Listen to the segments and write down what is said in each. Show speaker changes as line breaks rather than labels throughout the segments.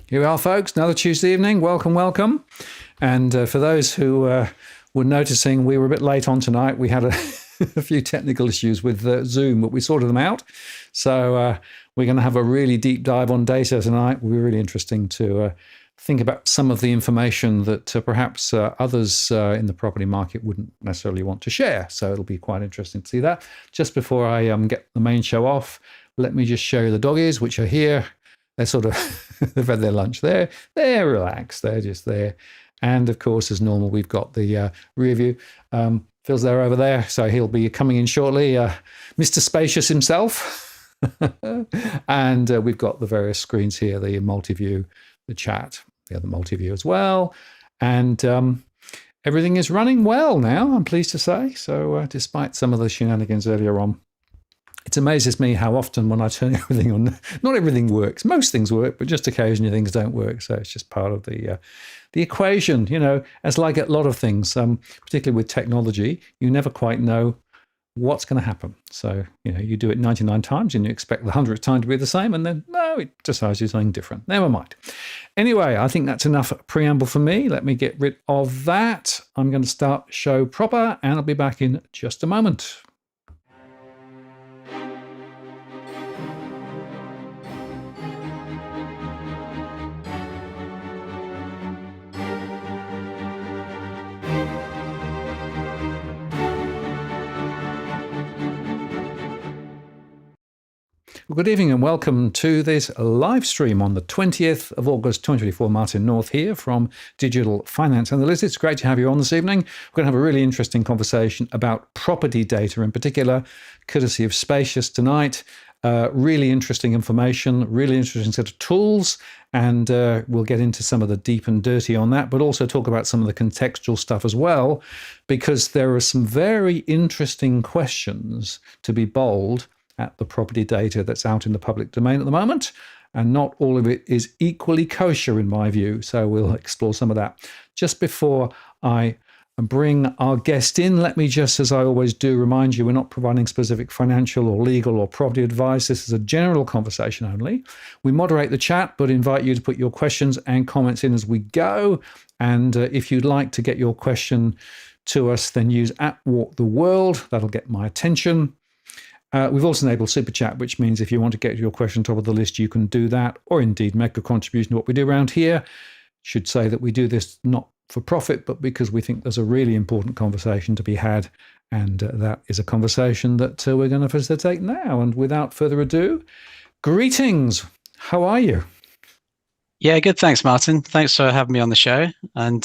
Here we are, folks. Another Tuesday evening. Welcome, welcome. And for those who were noticing, we were a bit late on tonight. We had a few technical issues with Zoom, but we sorted them out. So we're going to have a really deep dive on data tonight. It'll be really interesting to think about some of the information that perhaps others in the property market wouldn't necessarily want to share. So it'll be quite interesting to see that. Just before I get the main show off, let me just show you the doggies, which are here. They're sort of, they've had their lunch there. They're relaxed. They're just there. And of course, as normal, we've got the rear view. Phil's there over there, so he'll be coming in shortly. Mr. Spacious himself. And we've got the various screens here, the multi-view, the chat, the other multi-view as well. And everything is running well now, I'm pleased to say. So despite some of the shenanigans earlier on, it amazes me how often when I turn everything on, not everything works. Most things work, but just occasionally things don't work. So it's just part of the equation, you know, as like a lot of things, particularly with technology, you never quite know what's going to happen. So, you know, you do it 99 times and you expect the 100th time to be the same. And then, no, it decides to do something different. Never mind. Anyway, I think that's enough preamble for me. Let me get rid of that. I'm going to start show proper and I'll be back in just a moment. Well, good evening and welcome to this live stream on the 20th of August 2024. Martin North here from Digital Finance Analytics. It's great to have you on this evening. We're going to have a really interesting conversation about property data in particular, courtesy of Spacious tonight. Really interesting information, really interesting set of tools, and we'll get into some of the deep and dirty on that, but also talk about some of the contextual stuff as well, because there are some very interesting questions, to be bold, at the property data that's out in the public domain at the moment. And not all of it is equally kosher in my view. So we'll explore some of that. Just before I bring our guest in, let me just, as I always do, remind you, we're not providing specific financial or legal or property advice. This is a general conversation only. We moderate the chat, but invite you to put your questions and comments in as we go. And if you'd like to get your question to us, then use @WalkTheWorld. That'll get my attention. We've also enabled Super Chat, which means if you want to get your question top of the list, you can do that, or indeed make a contribution to what we do around here. Should say that we do this not for profit, but because we think there's a really important conversation to be had, and that is a conversation that we're going to facilitate now. And without further ado, greetings. How are you?
Yeah, good. Thanks, Martin. Thanks for having me on the show, and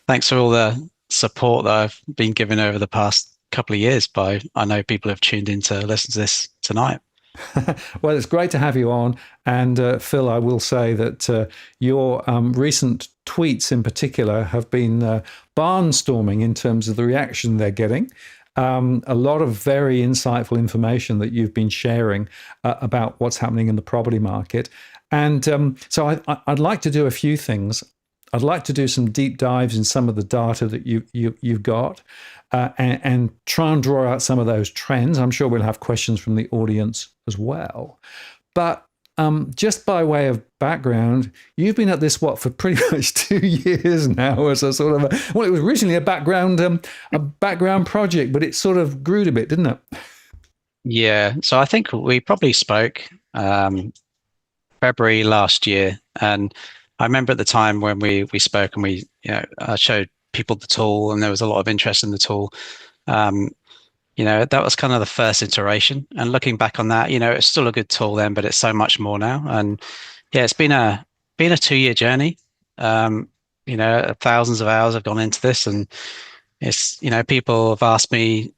thanks for all the support that I've been given over the past couple of years by, I know people have tuned in to listen to this tonight.
Well, it's great to have you on. And Phil, I will say that your recent tweets in particular have been barnstorming in terms of the reaction they're getting. A lot of very insightful information that you've been sharing about what's happening in the property market. And so I'd like to do a few things. I'd like to do some deep dives in some of the data that you've got. And try and draw out some of those trends. I'm sure we'll have questions from the audience as well. But just by way of background, you've been at this, for pretty much 2 years now as a sort of it was originally a background project, but it sort of grew a bit, didn't it?
Yeah. So I think we probably spoke February last year. And I remember at the time when we spoke and I showed people the tool and there was a lot of interest in the tool. That was kind of the first iteration, and looking back on that, it's still a good tool then, but it's so much more now. And yeah, it's been a 2-year journey. Thousands of hours have gone into this, and it's, people have asked me,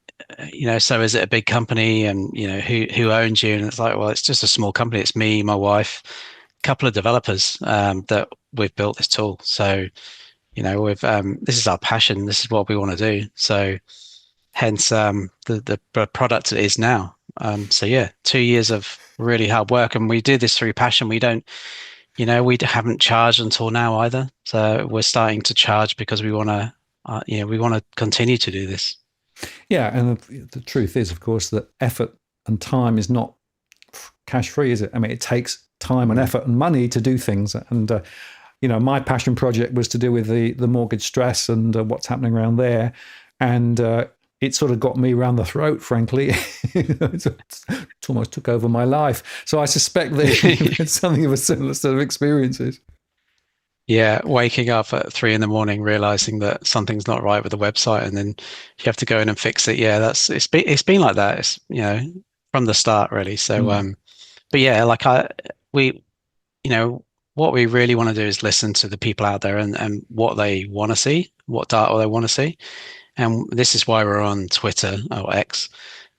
so is it a big company, and who owns you? And it's like, well, it's just a small company. It's me, my wife, a couple of developers that we've built this tool. So this is our passion. This is what we want to do. So hence the product it is now. So yeah, 2 years of really hard work, and we do this through passion. We don't, we haven't charged until now either. So we're starting to charge because we want to continue to do this.
Yeah. And the truth is, of course, that effort and time is not cash free, is it? I mean, it takes time and effort and money to do things. And my passion project was to do with the mortgage stress and what's happening around there, and it sort of got me around the throat, frankly. It almost took over my life. So I suspect that you had something of a similar sort of experiences.
Yeah, waking up at 3 a.m, realizing that something's not right with the website, and then you have to go in and fix it. Yeah, it's been like that. It's from the start really. So but yeah, like we what we really want to do is listen to the people out there and what they want to see, what data they want to see. And this is why we're on Twitter or X.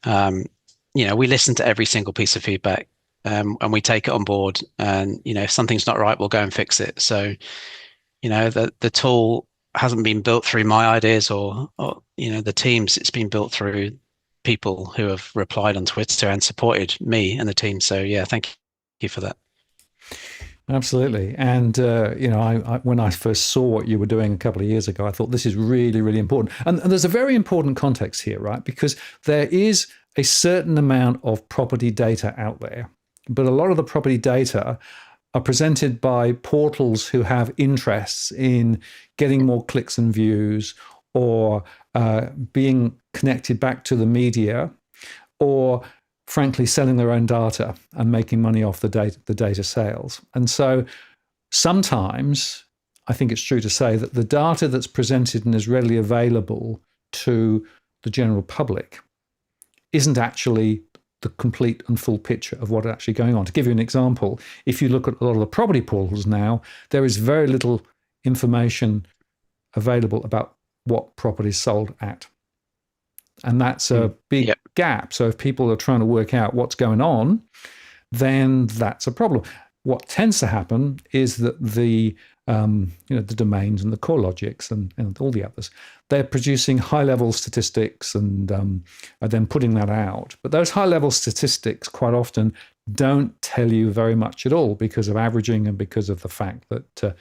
We listen to every single piece of feedback, and we take it on board. And if something's not right, we'll go and fix it. So the tool hasn't been built through my ideas or the teams. It's been built through people who have replied on Twitter and supported me and the team. So yeah, thank you for that.
Absolutely. And, when I first saw what you were doing a couple of years ago, I thought this is really, really important. And there's a very important context here, right? Because there is a certain amount of property data out there, but a lot of the property data are presented by portals who have interests in getting more clicks and views, or being connected back to the media, or frankly selling their own data and making money off the data sales. And so sometimes I think it's true to say that the data that's presented and is readily available to the general public isn't actually the complete and full picture of what's actually going on. To give you an example, if you look at a lot of the property portals now, there is very little information available about what property is sold at. And that's a big gap. So if people are trying to work out what's going on, then that's a problem. What tends to happen is that the domains and the core logics and all the others, they're producing high-level statistics and are then putting that out. But those high-level statistics quite often don't tell you very much at all because of averaging and because of the fact that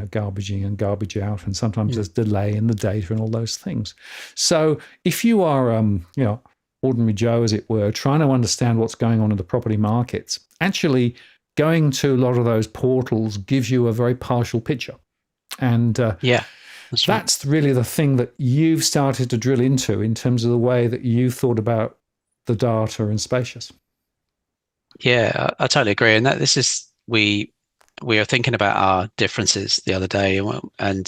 garbage in and garbage out, and sometimes there's delay in the data and all those things. So if you are, ordinary Joe, as it were, trying to understand what's going on in the property markets, actually going to a lot of those portals gives you a very partial picture. And that's really the thing that you've started to drill into in terms of the way that you thought about the data in Spacious.
Yeah, I totally agree. And this is, we were thinking about our differences the other day, and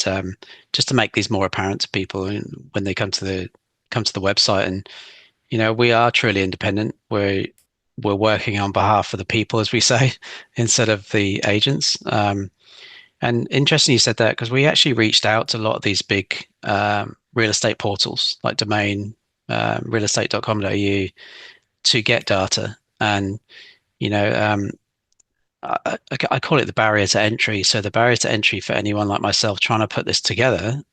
just to make these more apparent to people when they come to the website. And we are truly independent. We're working on behalf of the people, as we say, instead of the agents. And interesting you said that, because we actually reached out to a lot of these big real estate portals like Domain, realestate.com.au, to get data. And I call it the barrier to entry. So the barrier to entry for anyone like myself trying to put this together,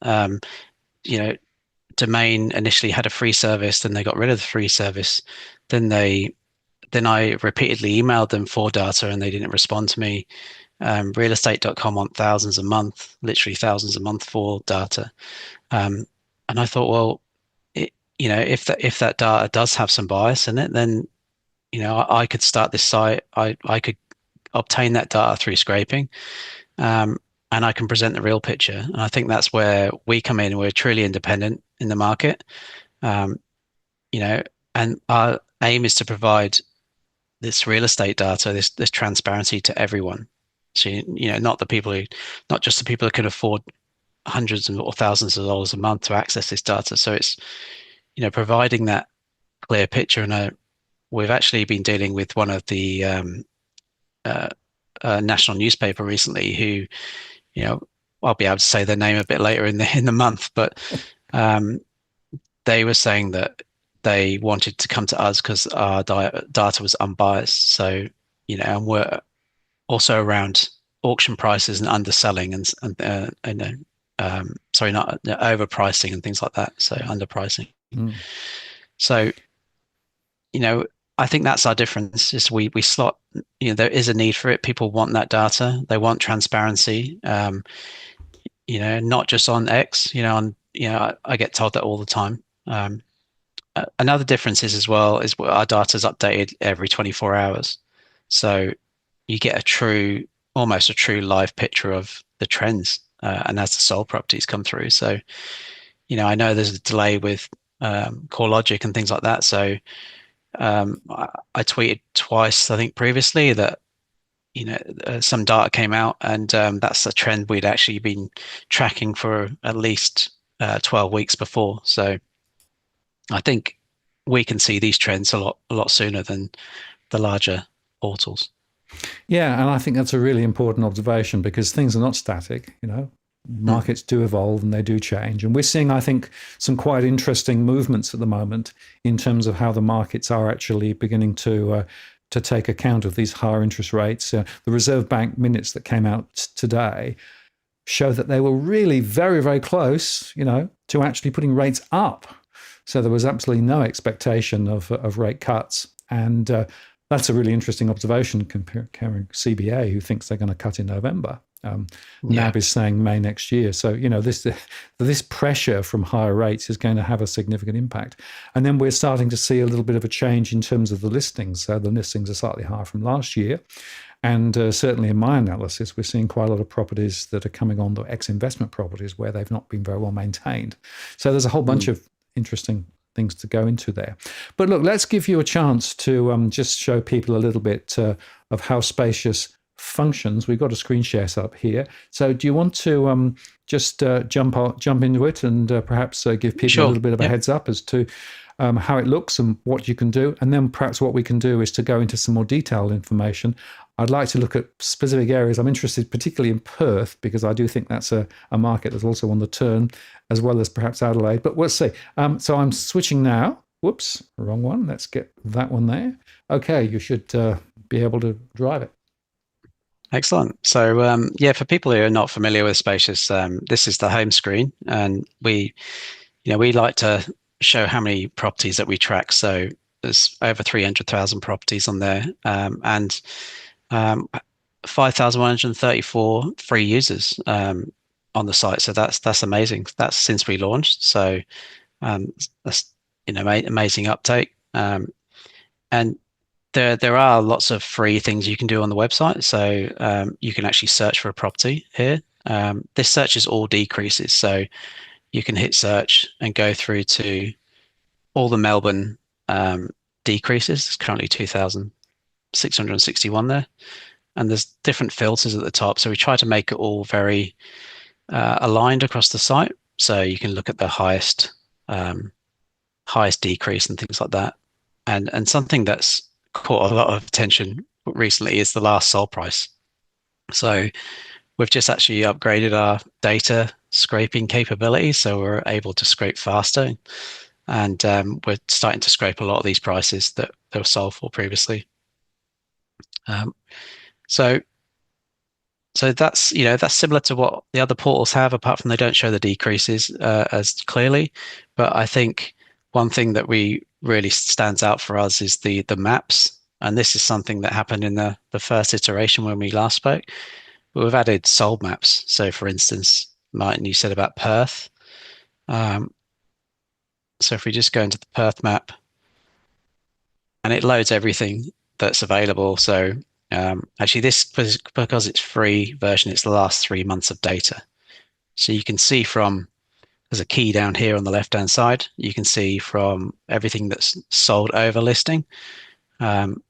Domain initially had a free service, then they got rid of the free service. Then I repeatedly emailed them for data and they didn't respond to me. Realestate.com want thousands a month, literally thousands a month for data. And I thought, well, if that data does have some bias in it, then I could start this site. I could obtain that data through scraping, and I can present the real picture. And I think that's where we come in. We're truly independent in the market, and our aim is to provide this real estate data, this transparency to everyone. So not just the people who can afford hundreds or thousands of dollars a month to access this data. So it's providing that clear picture. And we've actually been dealing with one of the national newspaper recently, who I'll be able to say their name a bit later in the month, but they were saying that they wanted to come to us because our data was unbiased. So and we're also around auction prices and underselling and not overpricing and things like that. So underpricing. So I think that's our difference. Is we slot. There is a need for it. People want that data. They want transparency. Not just on X. I get told that all the time. Another difference is as well is our data is updated every 24 hours. So you get almost a true live picture of the trends, and as the sold properties come through. So, I know there's a delay with core logic and things like that. So I tweeted twice, I think, previously that some data came out, and that's a trend we'd actually been tracking for at least 12 weeks before. So I think we can see these trends a lot sooner than the larger portals.
Yeah, and I think that's a really important observation because things are not static,
Mm.
markets do evolve and they do change. And we're seeing, I think, some quite interesting movements at the moment in terms of how the markets are actually beginning to take account of these higher interest rates. The Reserve Bank minutes that came out today show that they were really very, very close, to actually putting rates up. So there was absolutely no expectation of rate cuts. And that's a really interesting observation comparing CBA, who thinks they're going to cut in November.
Yeah.
NAB is saying May next year. So, this pressure from higher rates is going to have a significant impact. And then we're starting to see a little bit of a change in terms of the listings. So the listings are slightly higher from last year. And certainly in my analysis, we're seeing quite a lot of properties that are coming on, the ex-investment properties, where they've not been very well maintained. So there's a whole bunch of interesting things to go into there. But look, let's give you a chance to just show people a little bit of how Spacious functions. We've got a screen share set up here. So do you want to just jump into it and perhaps give people
Sure.
a little bit of a heads up as to how it looks and what you can do? And then perhaps what we can do is to go into some more detailed information. I'd like to look at specific areas. I'm interested particularly in Perth because I do think that's a market that's also on the turn, as well as perhaps Adelaide. But we'll see. So I'm switching now. Whoops, wrong one. Let's get that one there. Okay, you should be able to drive it.
Excellent. So yeah, for people who are not familiar with Spacious, this is the home screen, and we like to show how many properties that we track. So there's over 300,000 properties on there, and 5,134 free users on the site. So that's amazing. That's since we launched. So that's amazing uptake. And there are lots of free things you can do on the website. So you can actually search for a property here. This search is all decreases. So you can hit search and go through to all the Melbourne decreases. It's currently 2,661 there. And there's different filters at the top. So we try to make it all very aligned across the site. So you can look at the highest decrease and things like that. And something that's caught a lot of attention recently is the last sold price. So we've just actually upgraded our data scraping capability, so we're able to scrape faster, and we're starting to scrape a lot of these prices that they were sold for previously. So that's that's similar to what the other portals have, apart from they don't show the decreases as clearly. But I think one thing that we really stands out for us is the maps, and this is something that happened in the first iteration when we last spoke. But we've added sold maps. So, for instance, Martin, you said about Perth. So if we just go into the Perth map, and it loads everything that's available. So actually, this, because it's free version, it's the last 3 months of data. So you can see there's a key down here on the left-hand side. You can see from everything that's sold over listing, and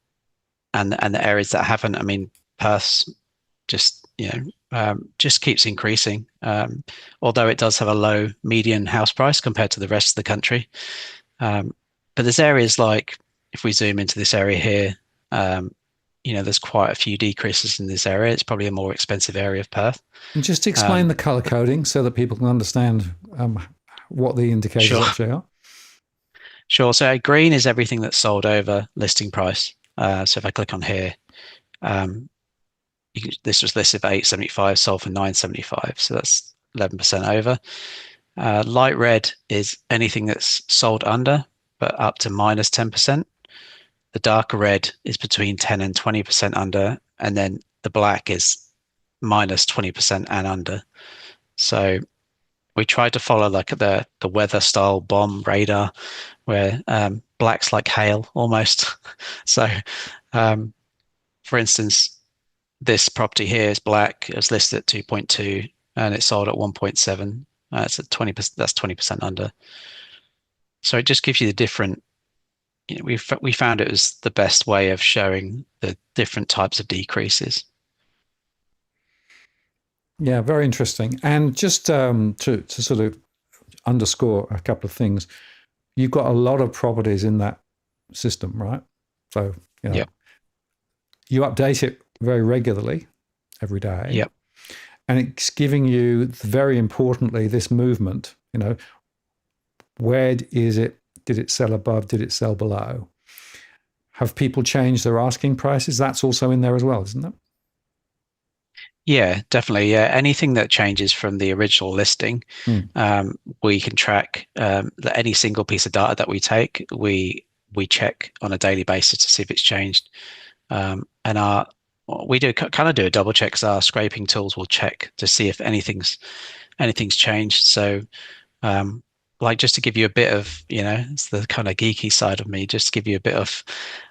the areas that haven't. I mean, Perth's just keeps increasing, although it does have a low median house price compared to the rest of the country. But there's areas like, if we zoom into this area here, there's quite a few decreases in this area. It's probably a more expensive area of Perth.
And just explain the color coding so that people can understand what the indicators actually are.
Sure. So green is everything that's sold over listing price. So if I click on here, this was listed for 875, sold for 975. So that's 11% over. Light red is anything that's sold under, but up to minus 10%. The darker red is between 10 and 20% under, and then the black is minus 20% and under. So we tried to follow like the weather style bomb radar, where black's like hail almost. So for instance, this property here is black, it's listed at 2.2 and it's sold at 1.7. It's at 20%, that's 20% under. So it just gives you the different, we found it was the best way of showing the different types of decreases.
Yeah, very interesting. And just to sort of underscore a couple of things, you've got a lot of properties in that system, right? So,
Yep.
you update it very regularly every day.
Yep.
And it's giving you, very importantly, this movement, where is it? Did it sell above? Did it sell below? Have people changed their asking prices? That's also in there as well, isn't it?
Yeah, definitely. Yeah, anything that changes from the original listing, we can track. Any single piece of data that we take, we check on a daily basis to see if it's changed. And we do kind of do a double check, because our scraping tools will check to see if anything's changed. So, like, just to give you a bit of, it's the kind of geeky side of me, just to give you a bit of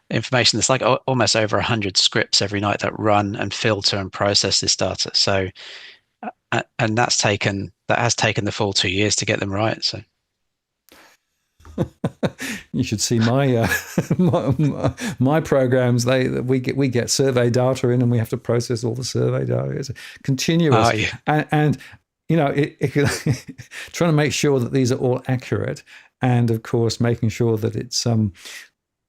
information. There's like almost over 100 scripts every night that run and filter and process this data. So, and that has taken the full 2 years to get them right. So.
You should see my my programs. We get survey data in, and we have to process all the survey data. It's continuous,
Oh, yeah.
and trying to make sure that these are all accurate, and of course making sure that it's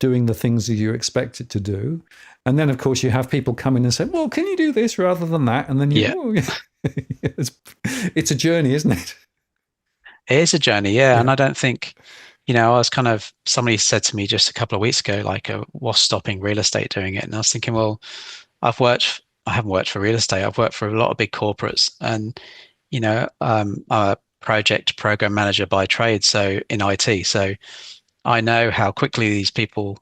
doing the things that you expect it to do. And then of course you have people come in and say, well, can you do this rather than that? And then it's a journey, isn't it?
It is a journey, yeah. And I don't think, I was somebody said to me just a couple of weeks ago, like, what's stopping real estate doing it? And I was thinking, well, I haven't worked for real estate. I've worked for a lot of big corporates, and, I'm a project program manager by trade. So in IT, so I know how quickly these people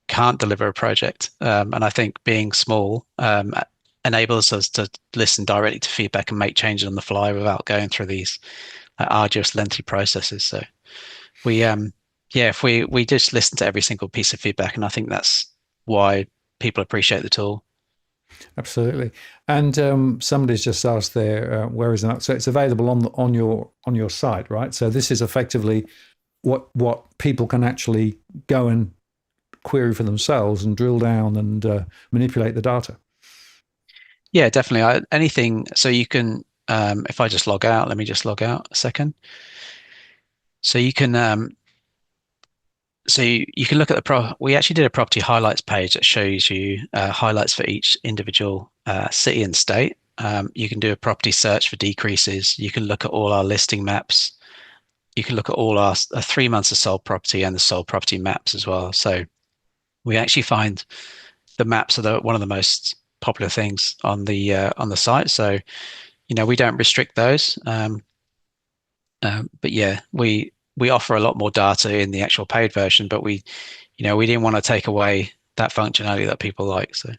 can't deliver a project. And I think being small enables us to listen directly to feedback and make changes on the fly without going through these arduous, lengthy processes. So if we just listen to every single piece of feedback, and I think that's why people appreciate the tool.
Absolutely. And somebody's just asked there, where is that? So it's available on your site, right? So this is effectively what people can actually go and query for themselves and drill down and manipulate the data.
Yeah, definitely. Anything. So you can, if I just log out, let me just log out a second. So you can, you can look at we actually did a property highlights page that shows you highlights for each individual city and state. You can do a property search for decreases. You can look at all our listing maps. You can look at all our 3 months of sold property and the sold property maps as well. So we actually find the maps are one of the most popular things on the site. So, we don't restrict those. But yeah, we offer a lot more data in the actual paid version, but we didn't want to take away that functionality that people like. So.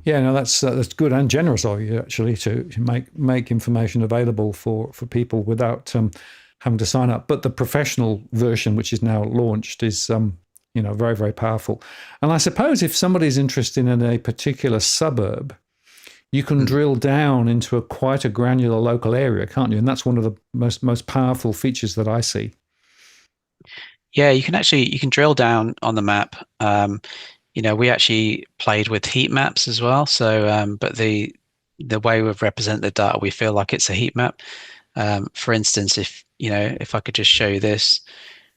Yeah, no, that's good and generous of you actually to make information available for people without having to sign up. But the professional version, which is now launched, is very, very powerful. And I suppose if somebody's interested in a particular suburb, you can drill down into quite a granular local area, can't you? And that's one of the most powerful features that I see.
Yeah, you can drill down on the map. We actually played with heat maps as well. So, but the way we've represented the data, we feel like it's a heat map. For instance, if I could just show you this.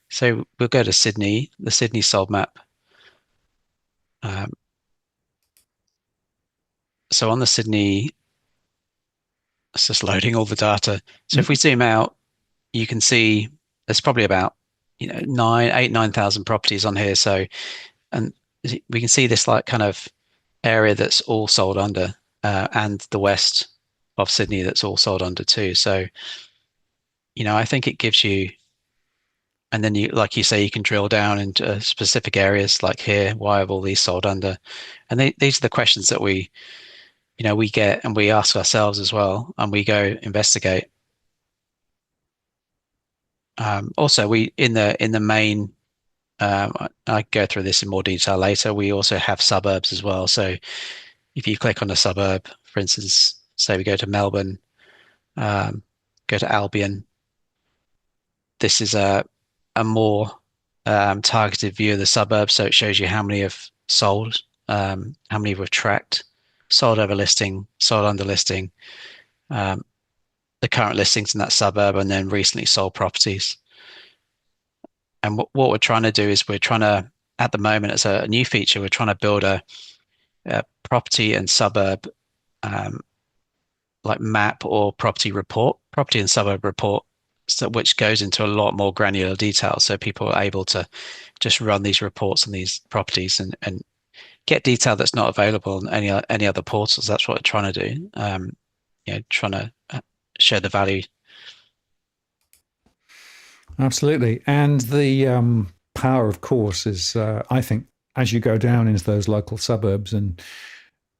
So we'll go to Sydney, the Sydney sold map. So on the Sydney, it's just loading all the data. So if we zoom out, you can see there's probably about 9,000 properties on here. So, and we can see this like kind of area that's all sold under, and the west of Sydney that's all sold under too. So, I think it gives you, and then like you say, you can drill down into specific areas like here. Why have all these sold under? And these are the questions that we get and we ask ourselves as well, and we go investigate. Also, we in the main. I go through this in more detail later. We also have suburbs as well. So if you click on a suburb, for instance, say we go to Melbourne, go to Albion, this is a more targeted view of the suburb. So it shows you how many have sold, how many we've tracked, sold over listing, sold under listing, the current listings in that suburb, and then recently sold properties. And what we're trying to do is at the moment, as a new feature, we're trying to build a property and suburb like map or property and suburb report, so which goes into a lot more granular detail. So people are able to just run these reports on these properties and get detail that's not available on any other portals. That's what we're trying to do. Trying to show the value.
Absolutely. And the power, of course, is I think as you go down into those local suburbs, and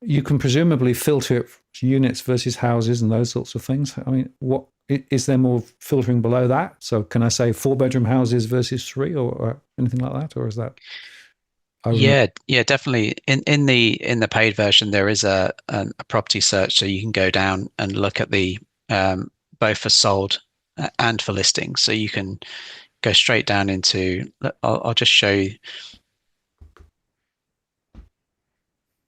you can presumably filter it units versus houses and those sorts of things. I mean, what is there more filtering below that? So can I say 4-bedroom houses versus 3 or anything like that? Or is that?
Yeah, definitely. In the paid version, there is a property search, so you can go down and look at the both for sold and for listing. So you can go straight down into. I'll just show you.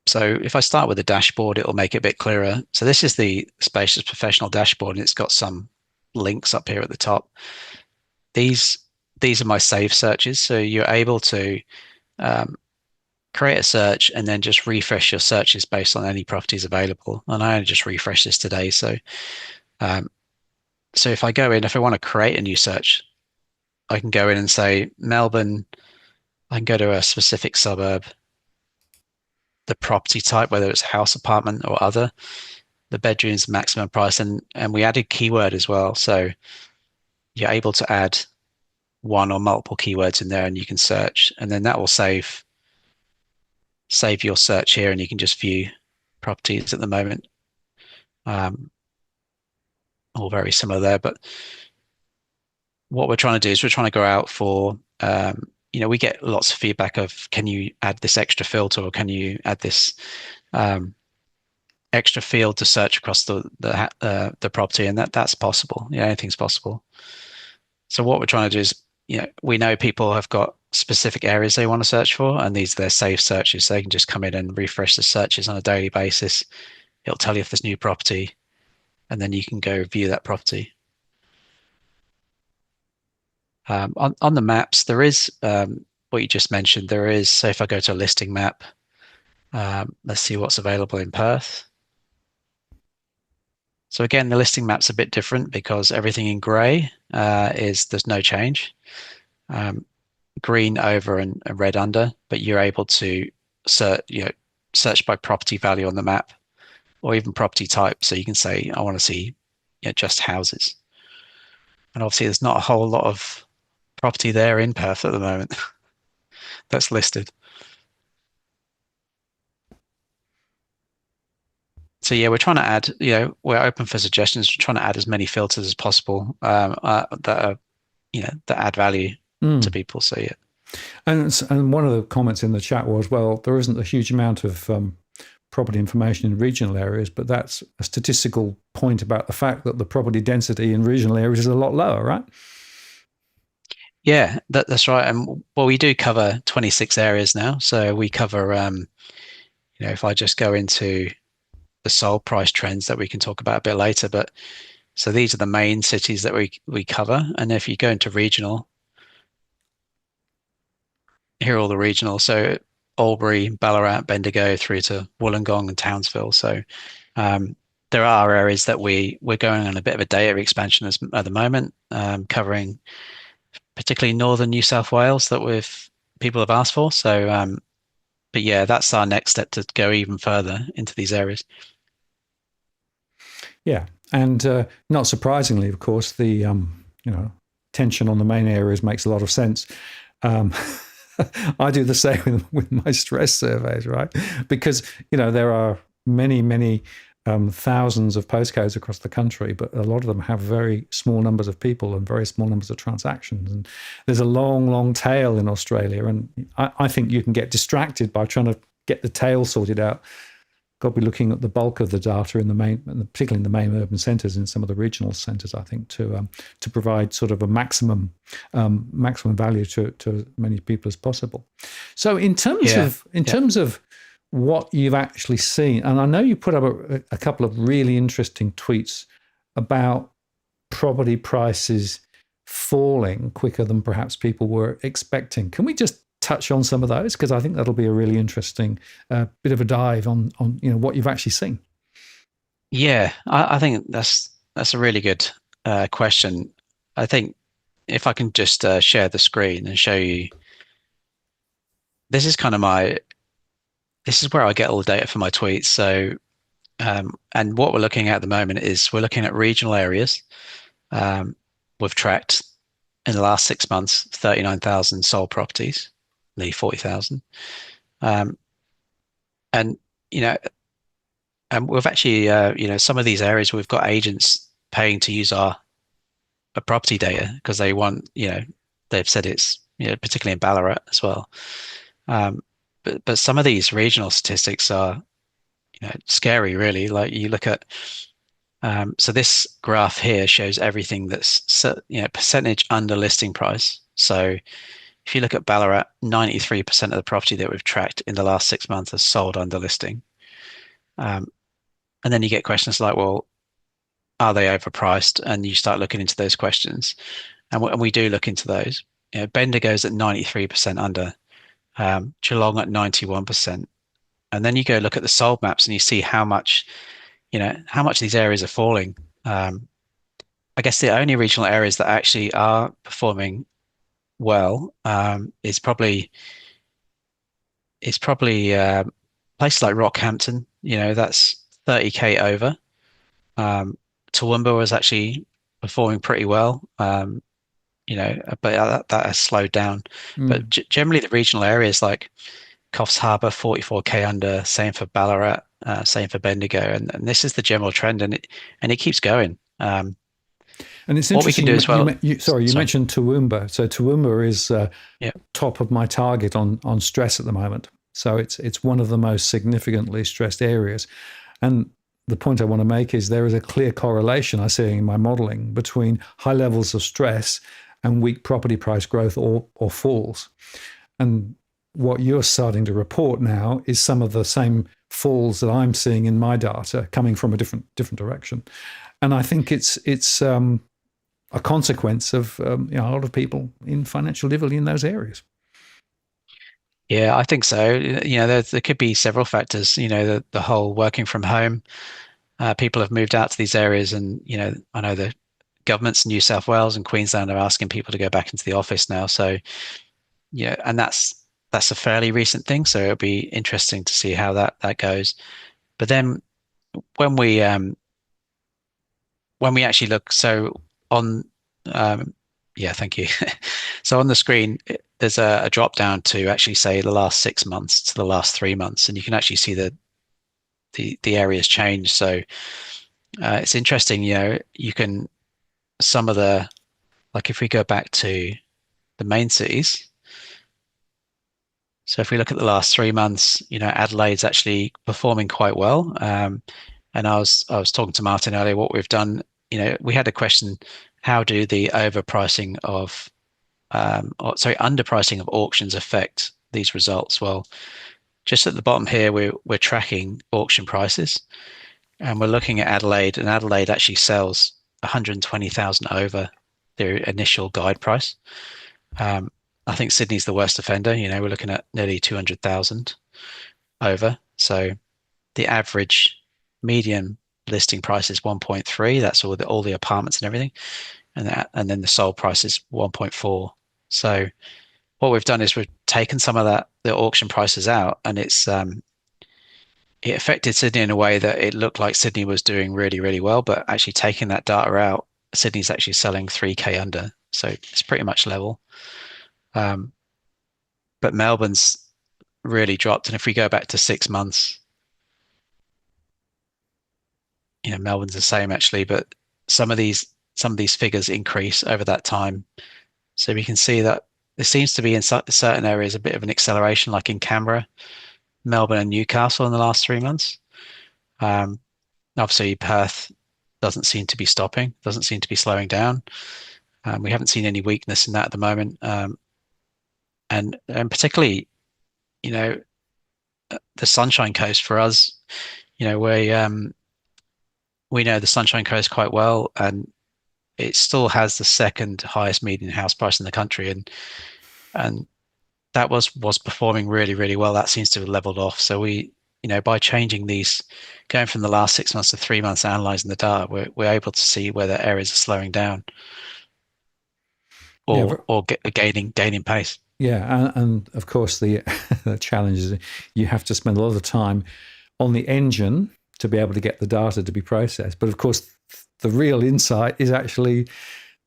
So if I start with the dashboard, it will make it a bit clearer. So this is the Spacious Professional dashboard, and it's got some links up here at the top. These are my save searches. So you're able to create a search and then just refresh your searches based on any properties available. And I only just refreshed this today. So if I go in, if I want to create a new search, I can go in and say Melbourne. I can go to a specific suburb, the property type, whether it's house, apartment, or other, the bedrooms, maximum price, and we added keyword as well. So you're able to add one or multiple keywords in there, and you can search, and then that will save your search here, and you can just view properties at the moment. All very similar there, but what we're trying to do is we're trying to go out for we get lots of feedback of, can you add this extra filter, or can you add this extra field to search across the property, and that's possible. Yeah, anything's possible. So what we're trying to do is, we know people have got specific areas they want to search for, and these are their saved searches. So they can just come in and refresh the searches on a daily basis. It'll tell you if there's new property, and then you can go view that property. On the maps, there is what you just mentioned. There is, so if I go to a listing map, let's see what's available in Perth. So again, the listing map's a bit different because everything in grey there's no change. Green over and red under, but you're able to search by property value on the map, or even property type. So you can say, I want to see just houses. And obviously there's not a whole lot of property there in Perth at the moment that's listed. So yeah, we're trying to add, we're open for suggestions. We're trying to add as many filters as possible that add value to people. So yeah.
And one of the comments in the chat was, well, there isn't a huge amount of property information in regional areas, but that's a statistical point about the fact that the property density in regional areas is a lot lower, right?
Yeah, that's right. And well, we do cover 26 areas now. So we cover, if I just go into the sold price trends that we can talk about a bit later, but so these are the main cities that we cover. And if you go into regional, here are all the regional. So Albury, Ballarat, Bendigo, through to Wollongong and Townsville. So there are areas that we're going on a bit of a data expansion at the moment, covering particularly northern New South Wales that people have asked for. So, but yeah, that's our next step, to go even further into these areas.
Yeah, and not surprisingly, of course, the tension on the main areas makes a lot of sense. I do the same with my stress surveys, right? Because there are many thousands of postcodes across the country, but a lot of them have very small numbers of people and very small numbers of transactions. And there's a long tail in Australia, and I think you can get distracted by trying to get the tail sorted out. got to be looking at the bulk of the data in the main, particularly in the main urban centres, in some of the regional centres, I think, to provide sort of a maximum value to as many people as possible. So in terms of what you've actually seen, and I know you put up a couple of really interesting tweets about property prices falling quicker than perhaps people were expecting. Can we just touch on some of those? Because I think that'll be a really interesting bit of a dive on what you've actually seen.
Yeah, I think that's a really good question. I think if I can just share the screen and show you, this is where I get all the data for my tweets. So, and what we're looking at the moment is we're looking at regional areas. We've tracked in the last 6 months 39,000 sold properties, nearly 40,000, and and we've actually some of these areas we've got agents paying to use our property data because they want they've said it's particularly in Ballarat as well. But some of these regional statistics are scary, really. Like you look at so this graph here shows everything that's percentage under listing price. So if you look at Ballarat, 93% of the property that we've tracked in the last 6 months has sold under listing. And then you get questions like, well, are they overpriced? And you start looking into those questions. And we do look into those. Bendigo's at 93% under, Geelong at 91%. And then you go look at the sold maps and you see how much these areas are falling. I guess the only regional areas that actually are performing well is probably places like Rockhampton. That's 30k over. Toowoomba was actually performing pretty well. But that has slowed down. But generally, the regional areas like Coffs Harbour, 44k under. Same for Ballarat. Same for Bendigo, and this is the general trend, and it keeps going.
And it's interesting. What we can do as well. You mentioned Toowoomba. So Toowoomba is top of my target on stress at the moment. So it's one of the most significantly stressed areas. And the point I want to make is there is a clear correlation I see in my modelling between high levels of stress and weak property price growth or falls. And what you're starting to report now is some of the same falls that I'm seeing in my data coming from a different direction. And I think it's a consequence of a lot of people in financial difficulty in those areas.
Yeah, I think so. There could be several factors. The whole working from home. People have moved out to these areas, and I know the governments in New South Wales and Queensland are asking people to go back into the office now. So and that's a fairly recent thing. So it'll be interesting to see how that goes. But then when we actually look, so on thank you. So on the screen, there's a drop down to actually say the last 6 months to the last 3 months, and you can actually see the areas change. So it's interesting. You can some of the, like if we go back to the main cities. So if we look at the last 3 months, Adelaide's actually performing quite well. And I was talking to Martin earlier. What we've done, we had a question: how do the underpricing of auctions affect these results? Well, just at the bottom here, we're tracking auction prices, and we're looking at Adelaide, and Adelaide actually sells 120,000 over their initial guide price. I think Sydney's the worst offender. We're looking at nearly 200,000 over. So the average median listing price is 1.3. That's all the apartments and everything, and then the sold price is 1.4. So what we've done is we've taken some of the auction prices out, and it affected Sydney in a way that it looked like Sydney was doing really, really well. But actually taking that data out, Sydney's actually selling 3k under. So it's pretty much level. But Melbourne's really dropped. And if we go back to 6 months, Melbourne's the same actually, but some of these figures increase over that time. So we can see that there seems to be in certain areas a bit of an acceleration, like in Canberra, Melbourne and Newcastle in the last 3 months. Obviously, Perth doesn't seem to be stopping, doesn't seem to be slowing down. We haven't seen any weakness in that at the moment. And particularly, you know, the Sunshine Coast for us, we know the Sunshine Coast quite well, and it still has the second highest median house price in the country, and that was performing really, really well. That seems to have leveled off. So by changing these, going from the last 6 months to 3 months, analyzing the data, we're able to see whether areas are slowing down or gaining pace.
Yeah, and of course the challenge is you have to spend a lot of time on the engine to be able to get the data to be processed. But of course, the real insight is actually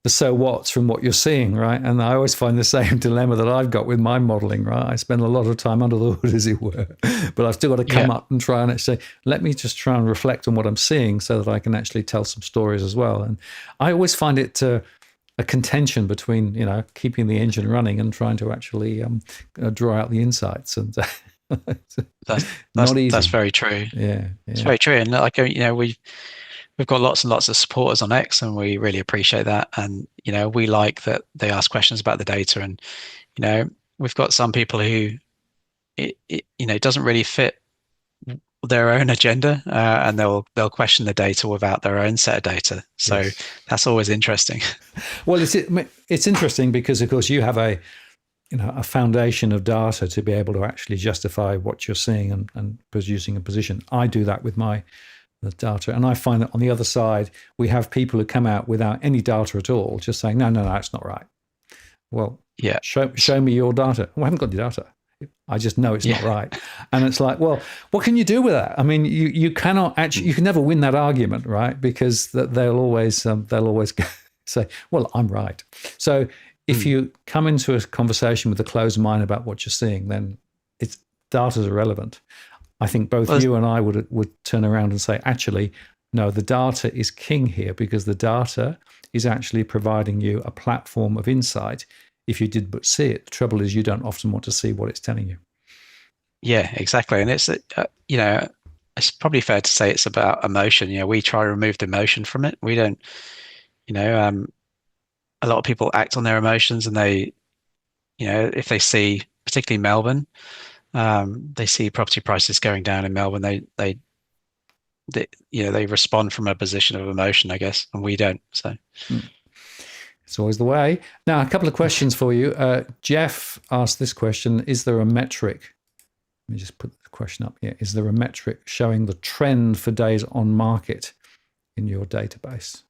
the so what's from what you're seeing, right? And I always find the same dilemma that I've got with my modeling, right? I spend a lot of time under the hood, as it were, but I've still got to come up and try and actually let me just try and reflect on what I'm seeing so that I can actually tell some stories as well. And I always find it a contention between keeping the engine running and trying to actually draw out the insights, and
that's
not easy.
That's very true.
Yeah,
it's very true. And we've got lots and lots of supporters on X, and we really appreciate that. And we like that they ask questions about the data, and we've got some people who it doesn't really fit their own agenda, and they'll question the data without their own set of data. So that's always interesting.
Well, it's interesting because, of course, you have a foundation of data to be able to actually justify what you're seeing and producing a position. I do that with the data, and I find that on the other side we have people who come out without any data at all, just saying no, it's not right. Well, show me your data. Well, I haven't got the data. I just know it's not right. And it's like, well, what can you do with that? I mean, you cannot actually, you can never win that argument, right? Because they'll always say, well, I'm right. So if you come into a conversation with a closed mind about what you're seeing, then data's irrelevant. I think both you and I would turn around and say, actually, no, the data is king here, because the data is actually providing you a platform of insight. If you did but see it, the trouble is you don't often want to see what it's telling you. Yeah,
exactly. And it's, it's probably fair to say it's about emotion. We try to remove the emotion from it. We don't, a lot of people act on their emotions, and they, if they see, particularly Melbourne, they see property prices going down in Melbourne, they respond from a position of emotion, I guess, and we don't. So.
It's always the way. Now, a couple of questions for you. Jeff asked this question: is there a metric? Let me just put the question up here. Is there a metric showing the trend for days on market in your database?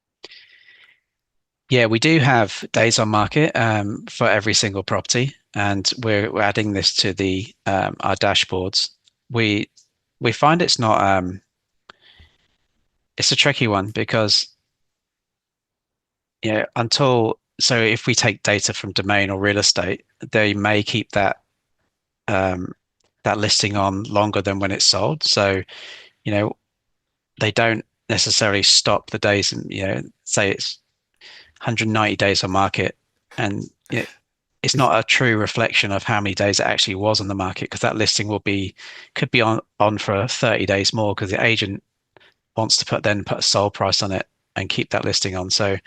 Yeah, we do have days on market for every single property, and we're adding this to our dashboards. We find it's not it's a tricky one, because so if we take data from domain or real estate, they may keep that listing on longer than when it's sold. So they don't necessarily stop the days, and say it's 190 days on market, and it's not a true reflection of how many days it actually was on the market, because that listing could be on for 30 days more, because the agent wants to put a sold price on it and keep that listing on. So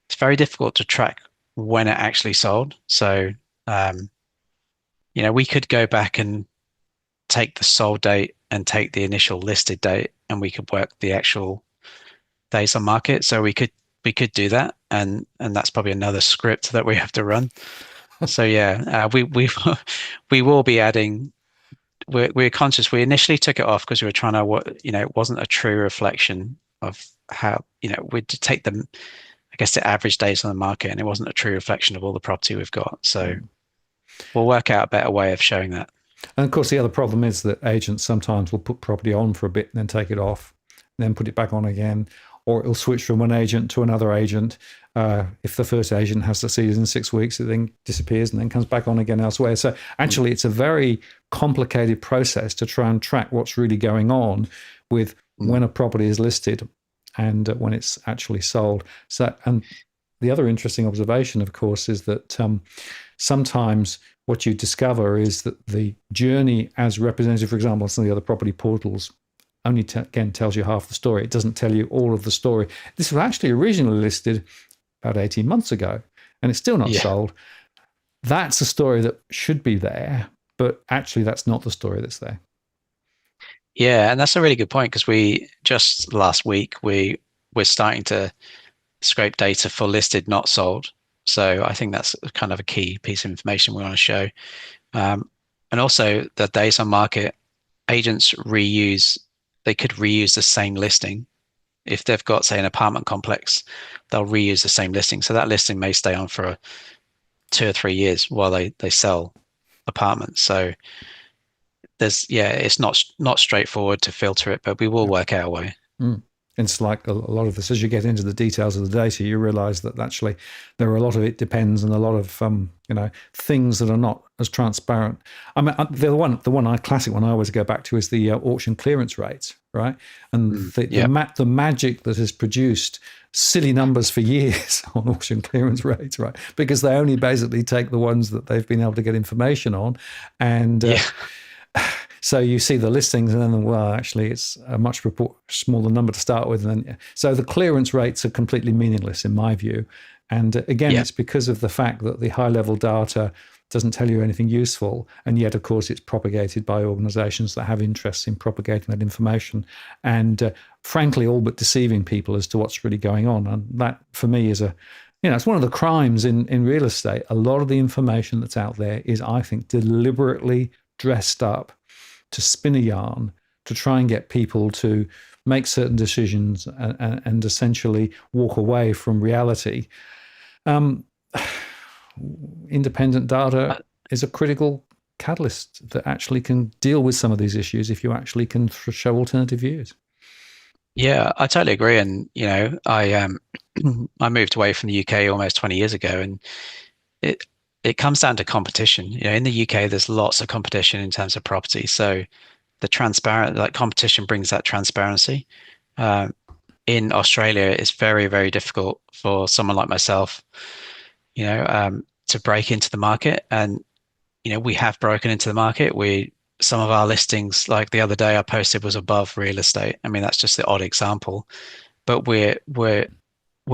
it's very difficult to track when it actually sold. So we could go back and take the sold date and take the initial listed date, and we could work the actual days on market. So we could do that, and that's probably another script that we have to run. So we will be adding. We're conscious. We initially took it off because we were trying to, it wasn't a true reflection of how, we'd take them, I guess, the average days on the market, and it wasn't a true reflection of all the property we've got. So we'll work out a better way of showing that.
And of course, the other problem is that agents sometimes will put property on for a bit and then take it off, and then put it back on again, or it'll switch from one agent to another agent. If the first agent has to see it in 6 weeks, it then disappears and then comes back on again elsewhere. So actually, it's a very complicated process to try and track what's really going on with when a property is listed and when it's actually sold. So, and the other interesting observation, of course, is that sometimes what you discover is that the journey as represented, for example, some of the other property portals, only again tells you half the story. It doesn't tell you all of the story. This was actually originally listed about 18 months ago, and it's still not
Yeah.
sold. That's a story that should be there, but actually that's not the story that's there.
Yeah, and that's a really good point, because we just last week we're starting to scrape data for listed, not sold. So I think that's kind of a key piece of information we want to show. And also the days on market, agents they could reuse the same listing. If they've got, say, an apartment complex, they'll reuse the same listing. So that listing may stay on for 2 or 3 years while they sell apartments. So it's not straightforward to filter it, but we will work our way.
Mm. It's like a lot of this, as you get into the details of the data, you realize that actually there are a lot of it depends and a lot of things that are not as transparent. I mean, the classic one I always go back to is the auction clearance rates, right? And the magic that has produced silly numbers for years on auction clearance rates, right? Because they only basically take the ones that they've been able to get information on, and so you see the listings, and then, well, actually, it's a much smaller number to start with. And so the clearance rates are completely meaningless in my view. And again, it's because of the fact that the high-level data doesn't tell you anything useful, and yet, of course, it's propagated by organizations that have interests in propagating that information, and frankly, all but deceiving people as to what's really going on. And that, for me, is it's one of the crimes in real estate. A lot of the information that's out there is, I think, deliberately dressed up to spin a yarn, to try and get people to make certain decisions and essentially walk away from reality. Independent data is a critical catalyst that actually can deal with some of these issues if you actually can show alternative views.
Yeah, I totally agree. And I I moved away from the UK almost 20 years ago, and it comes down to competition. In the UK, there's lots of competition in terms of property. So the competition brings that transparency. In Australia, it's very, very difficult for someone like myself, to break into the market. And, we have broken into the market. Some of our listings, like the other day I posted, was above real estate. I mean, that's just the odd example, but we're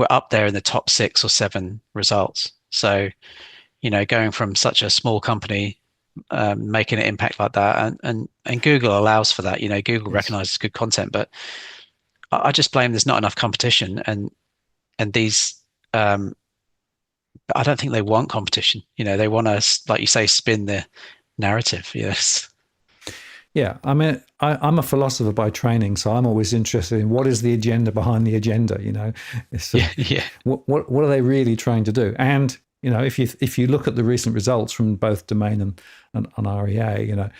up there in the top 6 or 7 results. So, going from such a small company, making an impact like that, and Google allows for that. Google recognizes good content, but I just blame there's not enough competition, and these. I don't think they want competition. They want to, like you say, spin the narrative. Yes.
Yeah, I mean, I'm a philosopher by training, so I'm always interested in what is the agenda behind the agenda. What are they really trying to do? And if you look at the recent results from both Domain and REA,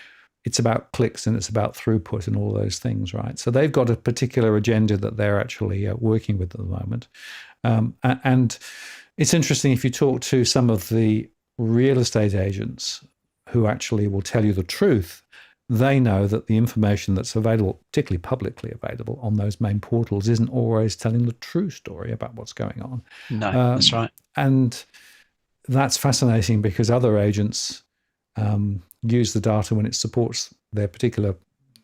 it's about clicks and it's about throughput and all those things, right? So they've got a particular agenda that they're actually working with at the moment. And it's interesting, if you talk to some of the real estate agents who actually will tell you the truth, they know that the information that's available, particularly publicly available on those main portals, isn't always telling the true story about what's going on.
No, that's right.
And that's fascinating, because other agents use the data when it supports their particular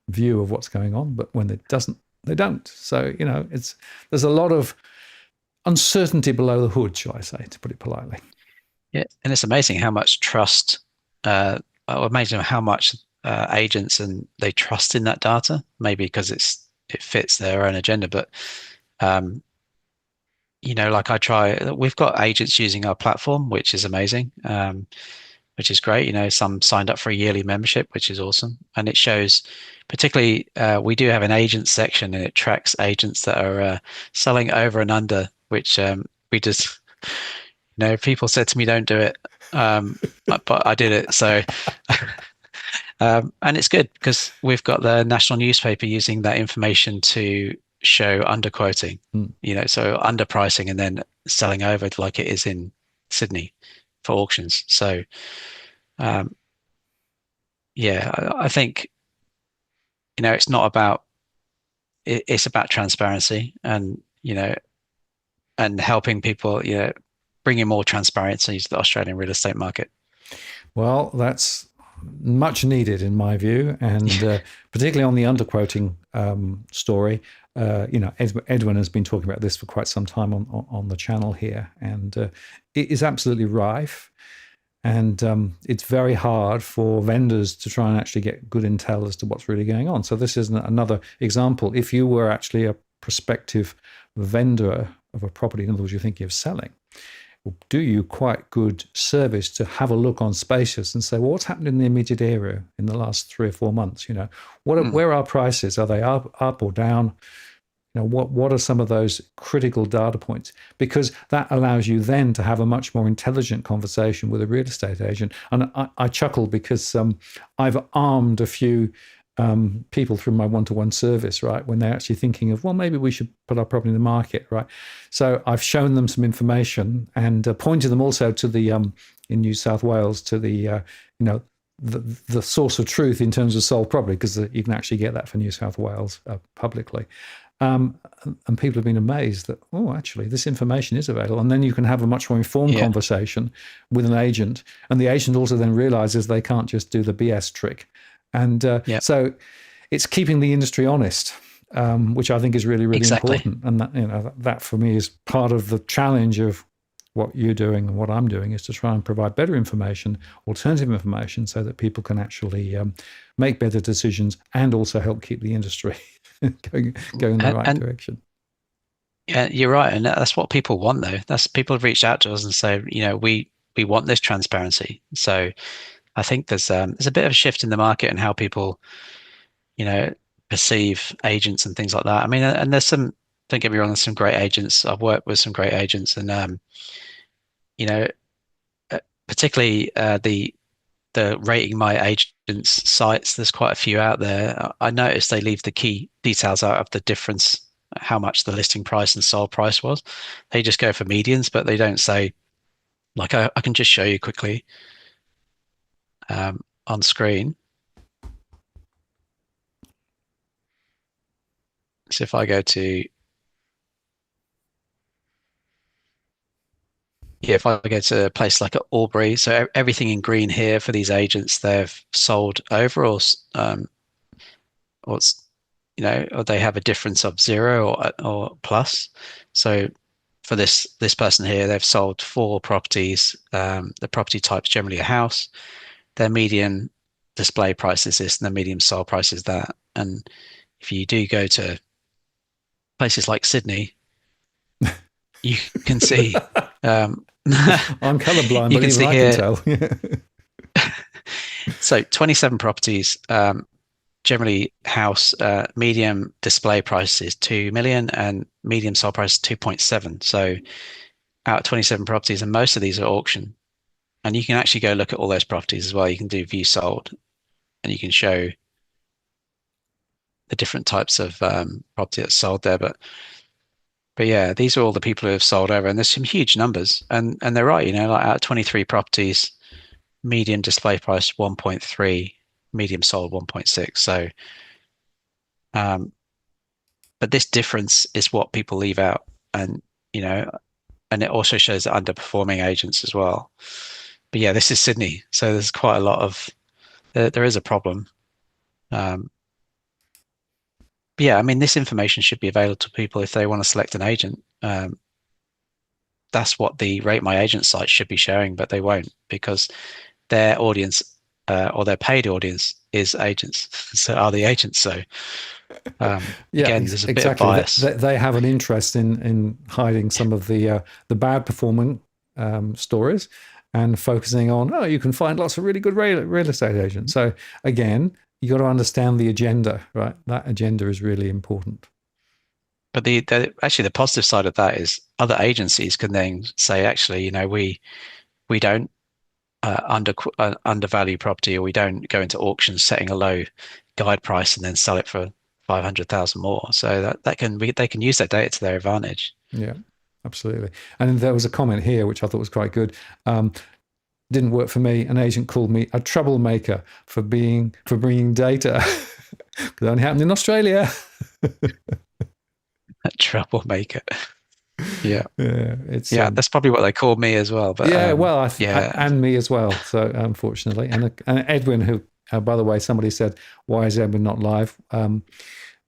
view of what's going on, but when it doesn't, they don't. So, there's a lot of uncertainty below the hood, shall I say, to put it politely.
Yeah, and it's amazing how much trust, I imagine how much agents and they trust in that data, maybe because it fits their own agenda. But like we've got agents using our platform, which is amazing, which is great. Some signed up for a yearly membership, which is awesome, and it shows. Particularly, we do have an agent section, and it tracks agents that are selling over and under, which we just. People said to me, "Don't do it," but I did it. So. And it's good because we've got the national newspaper using that information to show underquoting, so underpricing and then selling over like it is in Sydney for auctions. So, I think, it's not about, it's about transparency and, and helping people, bringing more transparency to the Australian real estate market.
Well, that's much needed in my view, and particularly on the underquoting story. Edwin has been talking about this for quite some time on the channel here, and it is absolutely rife. And it's very hard for vendors to try and actually get good intel as to what's really going on. So this is another example. If you were actually a prospective vendor of a property, in other words, you're thinking of selling, will do you quite good service to have a look on Spacious and say, well, what's happened in the immediate area in the last 3 or 4 months? Where are prices? Are they up or down? What are some of those critical data points? Because that allows you then to have a much more intelligent conversation with a real estate agent. And I chuckle because I've armed a few people through my one-to-one service, right, when they're actually thinking of, well, maybe we should put our property in the market, right? So I've shown them some information and pointed them also to the in New South Wales to the the source of truth in terms of sold property, because you can actually get that for New South Wales publicly. And people have been amazed that, actually, this information is available. And then you can have a much more informed conversation with an agent. And the agent also then realizes they can't just do the BS trick. And so it's keeping the industry honest, which I think is really, really important. And that for me is part of the challenge of what you're doing and what I'm doing, is to try and provide better information, alternative information, so that people can actually make better decisions and also help keep the industry going in the right direction.
Yeah, you're right. And that's what people want, though. People have reached out to us and say, we want this transparency. So I think there's a bit of a shift in the market and how people, perceive agents and things like that. I mean, and there's some, don't get me wrong, there's some great agents. I've worked with some great agents, and particularly the rating my agents sites, there's quite a few out there. I noticed they leave the key details out of the difference, how much the listing price and sold price was. They just go for medians, but they don't say, like, I can just show you quickly on screen. So if I go to, if I go to a place like Albury, so everything in green here for these agents, they've sold over, or or they have a difference of 0 or plus. So for this person here, they've sold 4 properties. The property type's generally a house. Their median display price is this, and their median sold price is that. And if you do go to places like Sydney, you can see.
I'm colorblind, but even I can tell.
So 27 properties, generally house, medium display price is 2 million and medium sold price is 2.7. So out of 27 properties, and most of these are auction. And you can actually go look at all those properties as well. You can do view sold, and you can show the different types of property that's sold there. But yeah, these are all the people who have sold over, and there's some huge numbers. And they're right, like out of 23 properties, medium display price 1.3, medium sold 1.6. So, but this difference is what people leave out, and and it also shows the underperforming agents as well. But yeah, this is Sydney, so there's quite a lot of there is a problem. But yeah, I mean, this information should be available to people if they want to select an agent. That's what the Rate My Agent site should be showing, but they won't, because their audience or their paid audience is agents. So are the agents. So again, there's a bit of bias.
They have an interest in hiding some of the bad performing stories and focusing on, you can find lots of really good real estate agents. So again, you got to understand the agenda, right? That agenda is really important.
But actually the positive side of that is other agencies can then say, actually, we don't undervalue property, or we don't go into auctions setting a low guide price and then sell it for 500,000 more. So they can use that data to their advantage.
Yeah, absolutely. And there was a comment here which I thought was quite good. Didn't work for me. An agent called me a troublemaker for bringing data. Because it only happened in Australia.
A troublemaker. Yeah.
Yeah, it's
Yeah. That's probably what they call me as well. But
yeah, well,
yeah.
and me as well. So unfortunately, and Edwin, who by the way, somebody said, why is Edwin not live?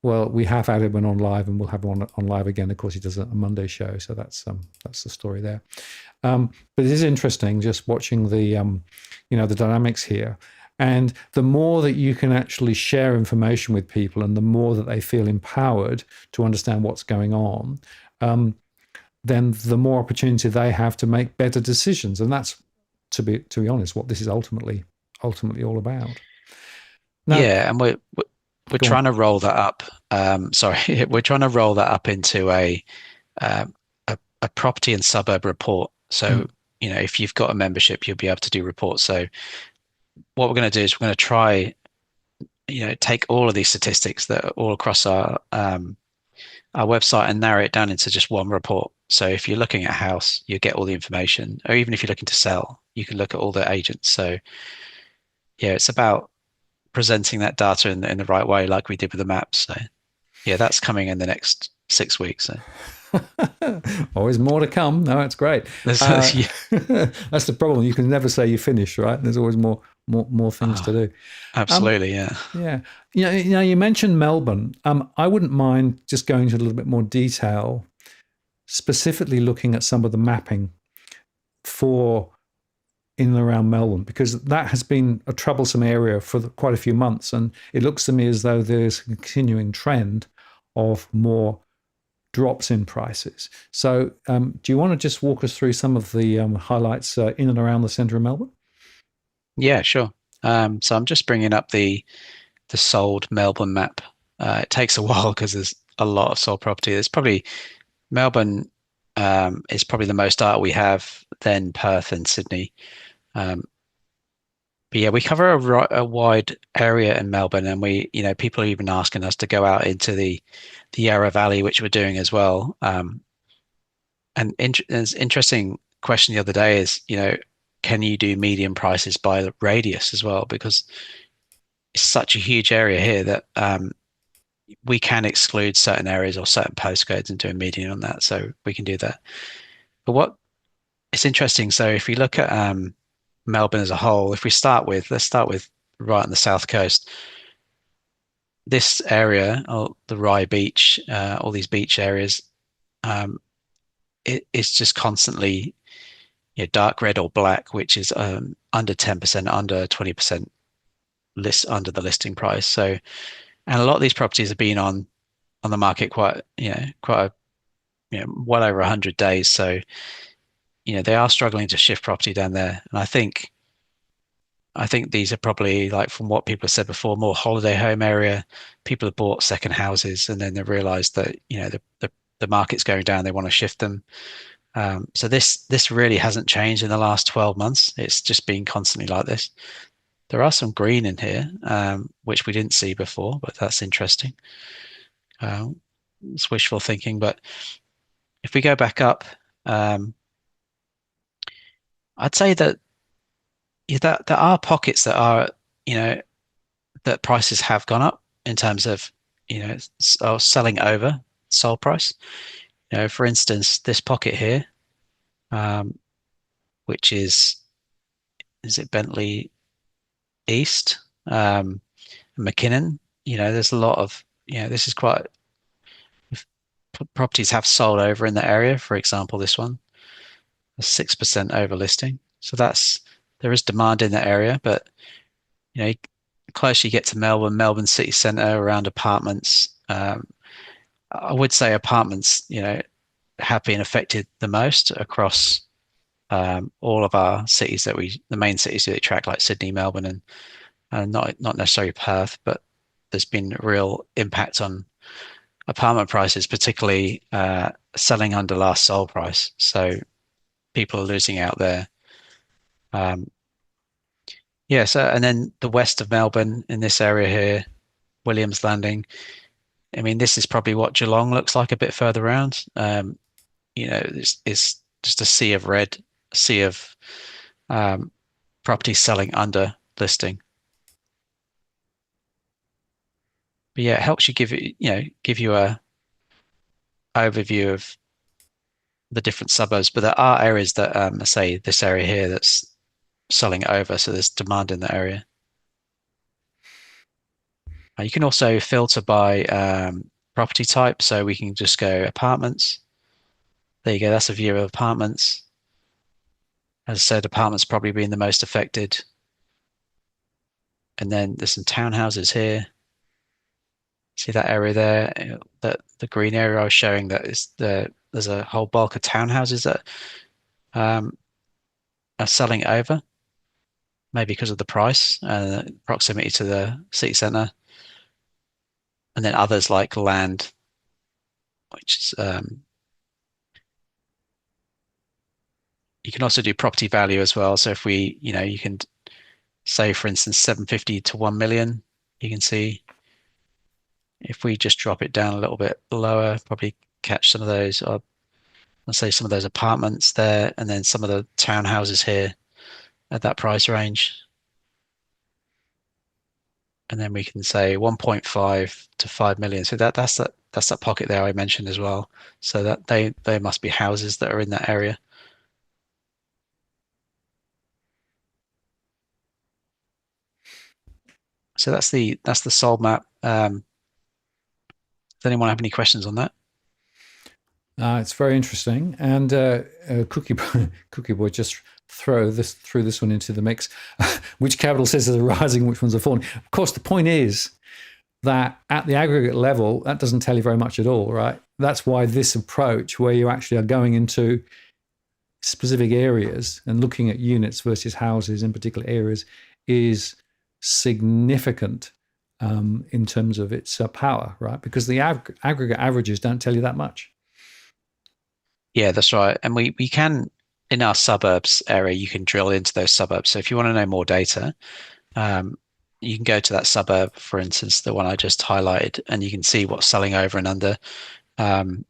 Well, we have had Edwin on live, and we'll have him on live again. Of course, he does a Monday show, so that's the story there. But it is interesting just watching the dynamics here. And the more that you can actually share information with people and the more that they feel empowered to understand what's going on, then the more opportunity they have to make better decisions. And that's, to be honest, what this is ultimately all about. Now,
Yeah. And we're
go on.
trying to roll that up. Sorry, we're trying to roll that up into um, a property and suburb report. So,
Mm,
if you've got a membership, you'll be able to do reports. So what we're going to do is we're going to try, take all of these statistics that are all across our website and narrow it down into just one report. So if you're looking at a house, you get all the information, or even if you're looking to sell, you can look at all the agents. So yeah, it's about presenting that data in the right way, like we did with the maps. So yeah, that's coming in the next 6 weeks. So
always more to come. No, it's great.
yeah.
That's the problem. You can never say you finish, right? There's always more things to
Oh,
do. Um,
absolutely, yeah.
yeah, you mentioned Melbourne. I wouldn't mind just going into a little bit more detail, specifically looking at some of the mapping for in and around Melbourne, because that has been a troublesome area for quite a few months, and it looks to me as though there's a continuing trend of more drops in prices. So, do you want to just walk us through some of the highlights in and around the centre of Melbourne?
Yeah, sure. So I'm just bringing up the sold Melbourne map. It takes a while because there's a lot of sold property. There's probably Melbourne is probably the most art we have, then Perth and Sydney. Um, but yeah, we cover a wide area in Melbourne, and people are even asking us to go out into the Yarra Valley, which we're doing as well. And there's an interesting question the other day is, can you do median prices by the radius as well? Because it's such a huge area here that we can exclude certain areas or certain postcodes and do a median on that. So we can do that. But what it's interesting. So if we look at Melbourne as a whole, if let's start with right on the south coast. This area, or the Rye Beach, all these beach areas, um, it's just constantly dark red or black, which is under 10%, under 20% under the listing price. So, and a lot of these properties have been on the market quite well over 100 days. So, they are struggling to shift property down there. And I think these are probably, like, from what people have said before, more holiday home area. People have bought second houses and then they realized that, the market's going down. They want to shift them. So this really hasn't changed in the last 12 months. It's just been constantly like this. There are some green in here, which we didn't see before, but that's interesting. It's wishful thinking. But if we go back up, um, I'd say that that there are pockets that are, you know, that prices have gone up in terms of, selling over sold price. For instance, this pocket here, um, which is it Bentley East, McKinnon? There's a lot of, this is quite, properties have sold over in the area. For example, this one, a 6% over listing. So there is demand in that area, but the closer you get to Melbourne city centre, around apartments, I would say apartments, have been affected the most across all of our cities the main cities that we track, like Sydney, Melbourne, and not necessarily Perth, but there's been a real impact on apartment prices, particularly selling under last sold price. So people are losing out there. Um, yeah. So, and then the west of Melbourne, in this area here, Williams Landing. I mean, this is probably what Geelong looks like a bit further around. It's just a sea of red, a sea of um, properties selling under listing. But yeah, it helps you give you a overview of the different suburbs, but there are areas that, say this area here, that's selling over. So there's demand in that area. You can also filter by property type. So we can just go apartments. There you go. That's a view of apartments. As I said, apartments probably being the most affected. And then there's some townhouses here. See that area there? That the green area I was showing, that is there's a whole bulk of townhouses that are selling over, maybe because of the price and proximity to the city centre. And then others like land, which is you can also do property value as well. So if we, you can say, for instance, 750 to 1 million, you can see if we just drop it down a little bit lower, probably catch some of those, or let's say some of those apartments there, and then some of the townhouses here at that price range. And then we can say 1.5 to 5 million. So that's that pocket there I mentioned as well. So that they must be houses that are in that area. So that's the sold map. Does anyone have any questions on that?
It's very interesting. And Cookie Boy just threw this one into the mix. Which capital assets are rising, which ones are falling? Of course, the point is that at the aggregate level, that doesn't tell you very much at all, right? That's why this approach, where you actually are going into specific areas and looking at units versus houses in particular areas, is significant in terms of its power, right? Because the aggregate averages don't tell you that much.
Yeah, that's right. And we can, in our suburbs area, you can drill into those suburbs. So if you want to know more data, you can go to that suburb, for instance, the one I just highlighted, and you can see what's selling over and under. And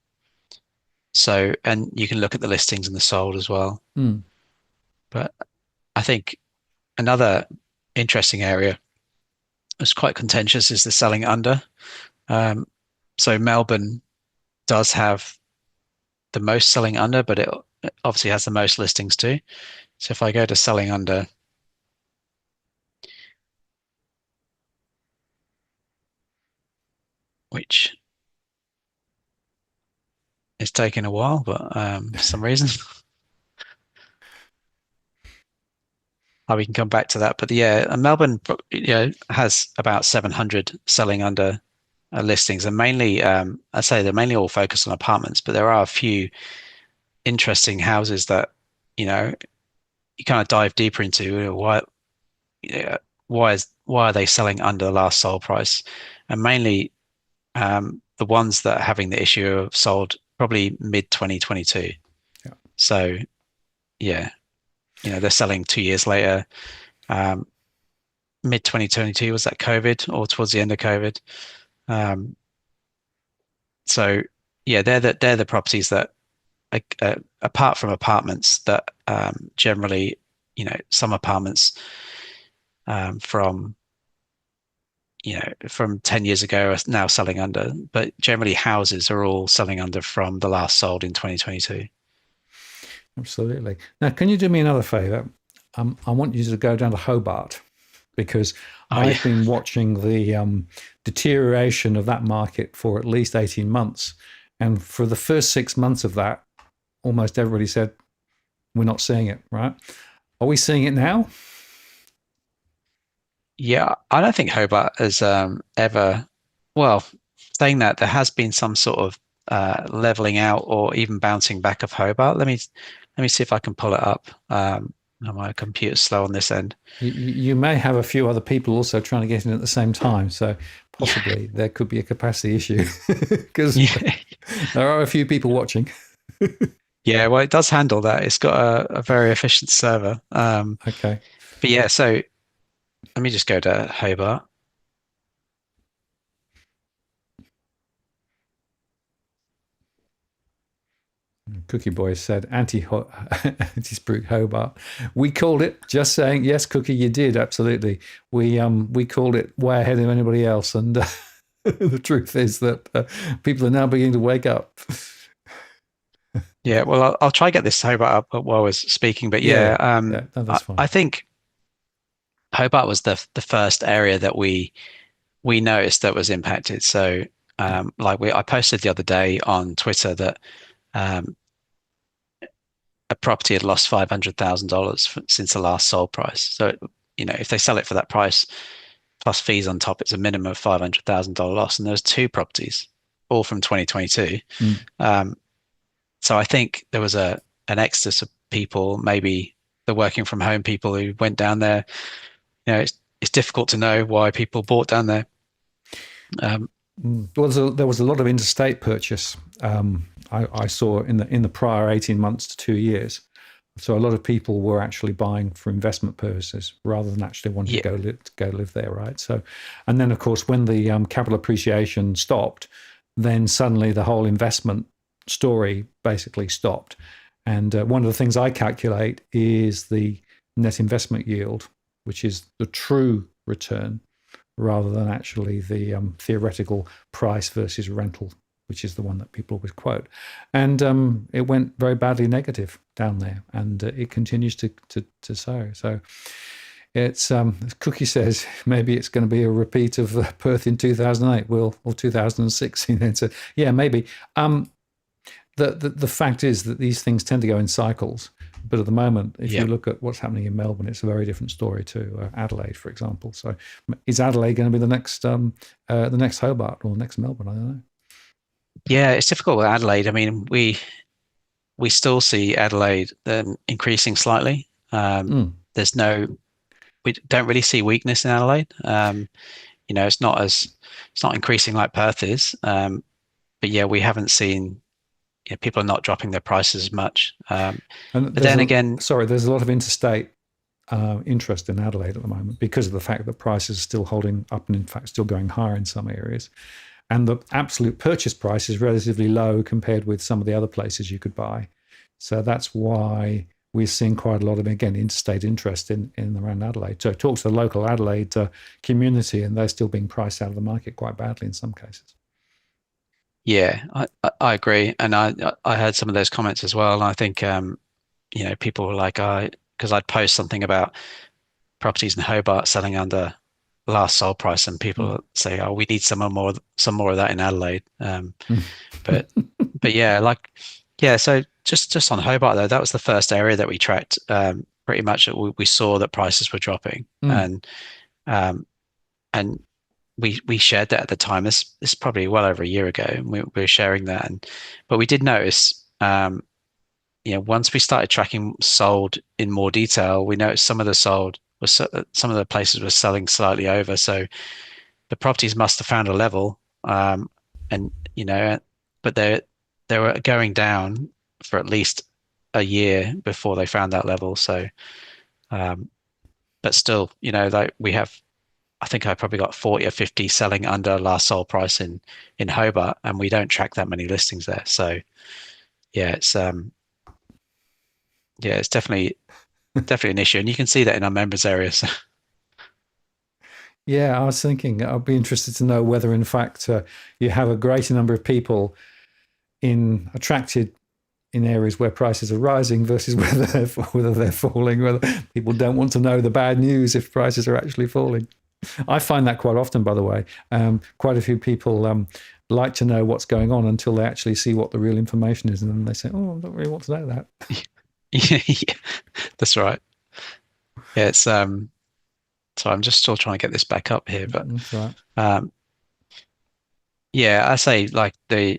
you can look at the listings and the sold as well. But I think another interesting area that's quite contentious is the selling under. So Melbourne does have the most selling under, but it obviously has the most listings too. So if I go to selling under, which is taking a while, but for some reason, we can come back to that. But yeah, Melbourne, has about 700 selling under listings, and mainly, I say they're mainly all focused on apartments, but there are a few interesting houses that you kind of dive deeper into. Why are they selling under the last sold price? And mainly, the ones that are having the issue of sold probably mid 2022.
Yeah.
So yeah, they're selling 2 years later. Mid 2022, was that COVID or towards the end of COVID? So yeah, they're the properties that, apart from apartments, that generally, some apartments from 10 years ago are now selling under, but generally houses are all selling under from the last sold in 2022.
Absolutely. Now, can you do me another favor? I want you to go down to Hobart, because I've been watching the deterioration of that market for at least 18 months. And for the first 6 months of that, almost everybody said, we're not seeing it, right? Are we seeing it now?
Yeah, I don't think Hobart has ever, well, saying that, there has been some sort of leveling out or even bouncing back of Hobart. Let me see if I can pull it up. My computer's slow on this end.
You may have a few other people also trying to get in at the same time, so possibly there could be a capacity issue, because there are a few people watching.
Yeah, well, it does handle that. It's got a very efficient server.
Okay.
But yeah, so let me just go to Hobart.
Cookie Boy said anti-spook Hobart. We called it. Just saying, yes, Cookie, you did, absolutely. We called it way ahead of anybody else, and the truth is that people are now beginning to wake up.
Yeah, well, I'll try get this Hobart up while I was speaking, but
Yeah,
yeah,
yeah, yeah. No,
I,
that's fine.
I think Hobart was the first area that we noticed that was impacted. So,
Yeah.
like I posted the other day on Twitter that um, a property had lost $500,000 since the last sold price. So, if they sell it for that price plus fees on top, it's a minimum of $500,000 loss. And there's two properties, all from 2022.
Mm.
Um, so I think there was an exodus of people, maybe the working from home people who went down there. It's difficult to know why people bought down there. Um,
There was a lot of interstate purchase. I saw in the prior 18 months to 2 years. So a lot of people were actually buying for investment purposes rather than actually wanting
yeah,
to go live there, right? So, and then of course when the capital appreciation stopped, then suddenly the whole investment story basically stopped. And one of the things I calculate is the net investment yield, which is the true return rather than actually the theoretical price versus rental, which is the one that people always quote. And it went very badly negative down there, and it continues to sow. So it's, as Cookie says, maybe it's going to be a repeat of Perth in 2008, or 2006. So, yeah, maybe. The fact is that these things tend to go in cycles. But at the moment, if
yeah.
you look at what's happening in Melbourne, it's a very different story to Adelaide, for example. So, is Adelaide going to be the next Hobart or the next Melbourne? I don't know.
Yeah, it's difficult with Adelaide. I mean, we still see Adelaide increasing slightly.
Mm.
We don't really see weakness in Adelaide. It's not increasing like Perth is. But yeah, we haven't seen, people are not dropping their prices as much.
And
But then again,
there's a lot of interstate interest in Adelaide at the moment because of the fact that prices are still holding up and in fact still going higher in some areas. And the absolute purchase price is relatively low compared with some of the other places you could buy. So that's why we're seeing quite a lot of, again, interstate interest in around Adelaide. So talk to the local Adelaide community, and they're still being priced out of the market quite badly in some cases.
yeah, I agree, and I heard some of those comments as well. And I think people were like, I because I'd post something about properties in Hobart selling under last sold price, and
Mm.
people say, "Oh, we need some more of that in Adelaide."
Mm.
But but yeah, yeah. So just on Hobart though, that was the first area that we tracked. Pretty much, we saw that prices were dropping,
Mm.
um, and we shared that at the time. This is probably well over a year ago, and we were sharing that. But we did notice, once we started tracking sold in more detail, we noticed some of the places were selling slightly over. So the properties must have found a level, and but they were going down for at least a year before they found that level. So, um, but still, like we have, I think I probably got 40 or 50 selling under last sold price in Hobart, and we don't track that many listings there. So yeah, it's definitely an issue, and you can see that in our members areas.
Yeah, I was thinking I'd be interested to know whether, in fact, you have a greater number of people attracted in areas where prices are rising versus whether they're falling. Whether people don't want to know the bad news if prices are actually falling. I find that quite often, by the way. Quite a few people like to know what's going on until they actually see what the real information is, and then they say, "Oh, I don't really want to know that."
Yeah, that's right. Yeah, it's so I'm just still trying to get this back up here, but
That's right.
um, yeah, I say like the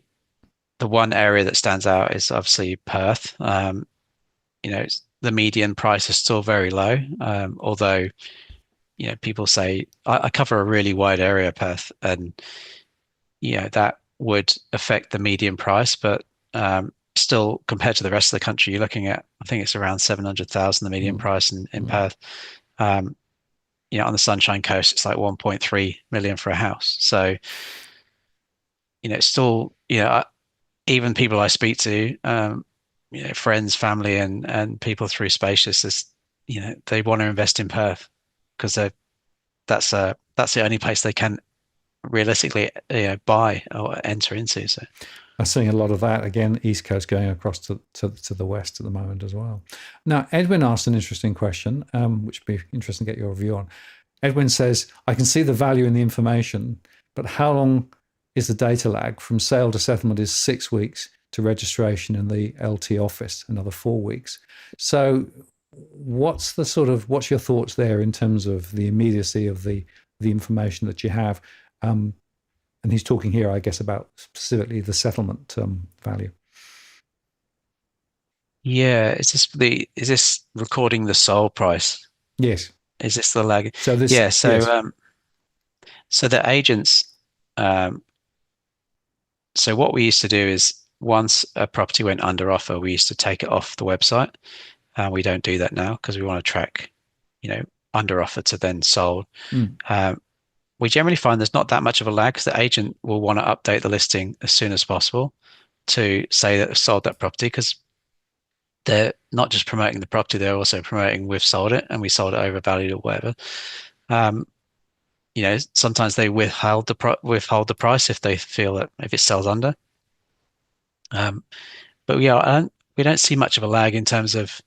one area that stands out is obviously Perth. The median price is still very low, although people say I cover a really wide area, Perth, and that would affect the median price, but still compared to the rest of the country, you're looking at, I think it's around 700,000 the median
Mm.
price in
Mm.
Perth. Um, on the Sunshine Coast, it's like 1.3 million for a house. So it's still even people I speak to, friends, family, and people through Spacious, they want to invest in Perth because that's the only place they can realistically buy or enter into. So
I'm seeing a lot of that again, East Coast going across to the west at the moment as well. Now, Edwin asked an interesting question, which would be interesting to get your view on. Edwin says, I can see the value in the information, but how long is the data lag from sale to settlement is 6 weeks to registration in the LT office, another 4 weeks. So what's your thoughts there in terms of the immediacy of the information that you have? And he's talking here, I guess, about specifically the settlement value.
Yeah, is this recording the sold price?
Yes.
Is this the lag?
So this,
yeah. So
yes.
So the agents. So what we used to do is once a property went under offer, we used to take it off the website. We don't do that now because we want to track, under offer to then sold. We generally find there's not that much of a lag because the agent will want to update the listing as soon as possible to say that they've sold that property, because they're not just promoting the property, they're also promoting we've sold it and we sold it overvalued or whatever. Sometimes they withhold the price if they feel that if it sells under. But we don't see much of a lag in terms of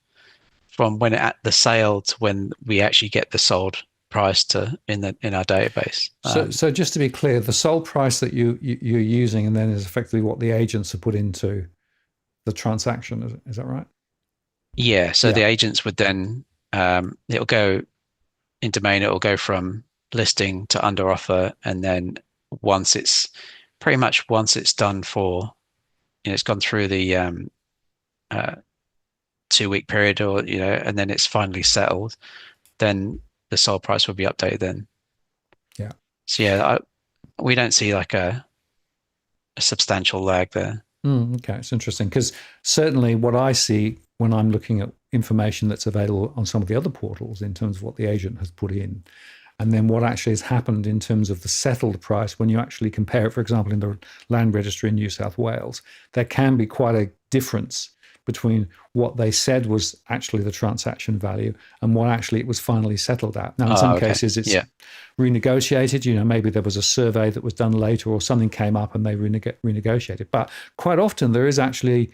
from when at the sale to when we actually get the sold price in our database.
So just to be clear, the sold price that you're using, and then is effectively what the agents have put into the transaction. Is that right?
Yeah. So the agents would then it'll go in domain. It'll go from listing to under offer, and then once it's done for, it's gone through the 2 week period, or and then it's finally settled, then the sold price will be updated then.
Yeah.
So we don't see like a substantial lag there.
Okay, it's interesting because certainly what I see when I'm looking at information that's available on some of the other portals in terms of what the agent has put in, and then what actually has happened in terms of the settled price, when you actually compare it, for example, in the land registry in New South Wales, there can be quite a difference between what they said was actually the transaction value and what actually it was finally settled at. Now, in some cases, it's renegotiated. Maybe there was a survey that was done later or something came up and they renegotiated. But quite often there is actually,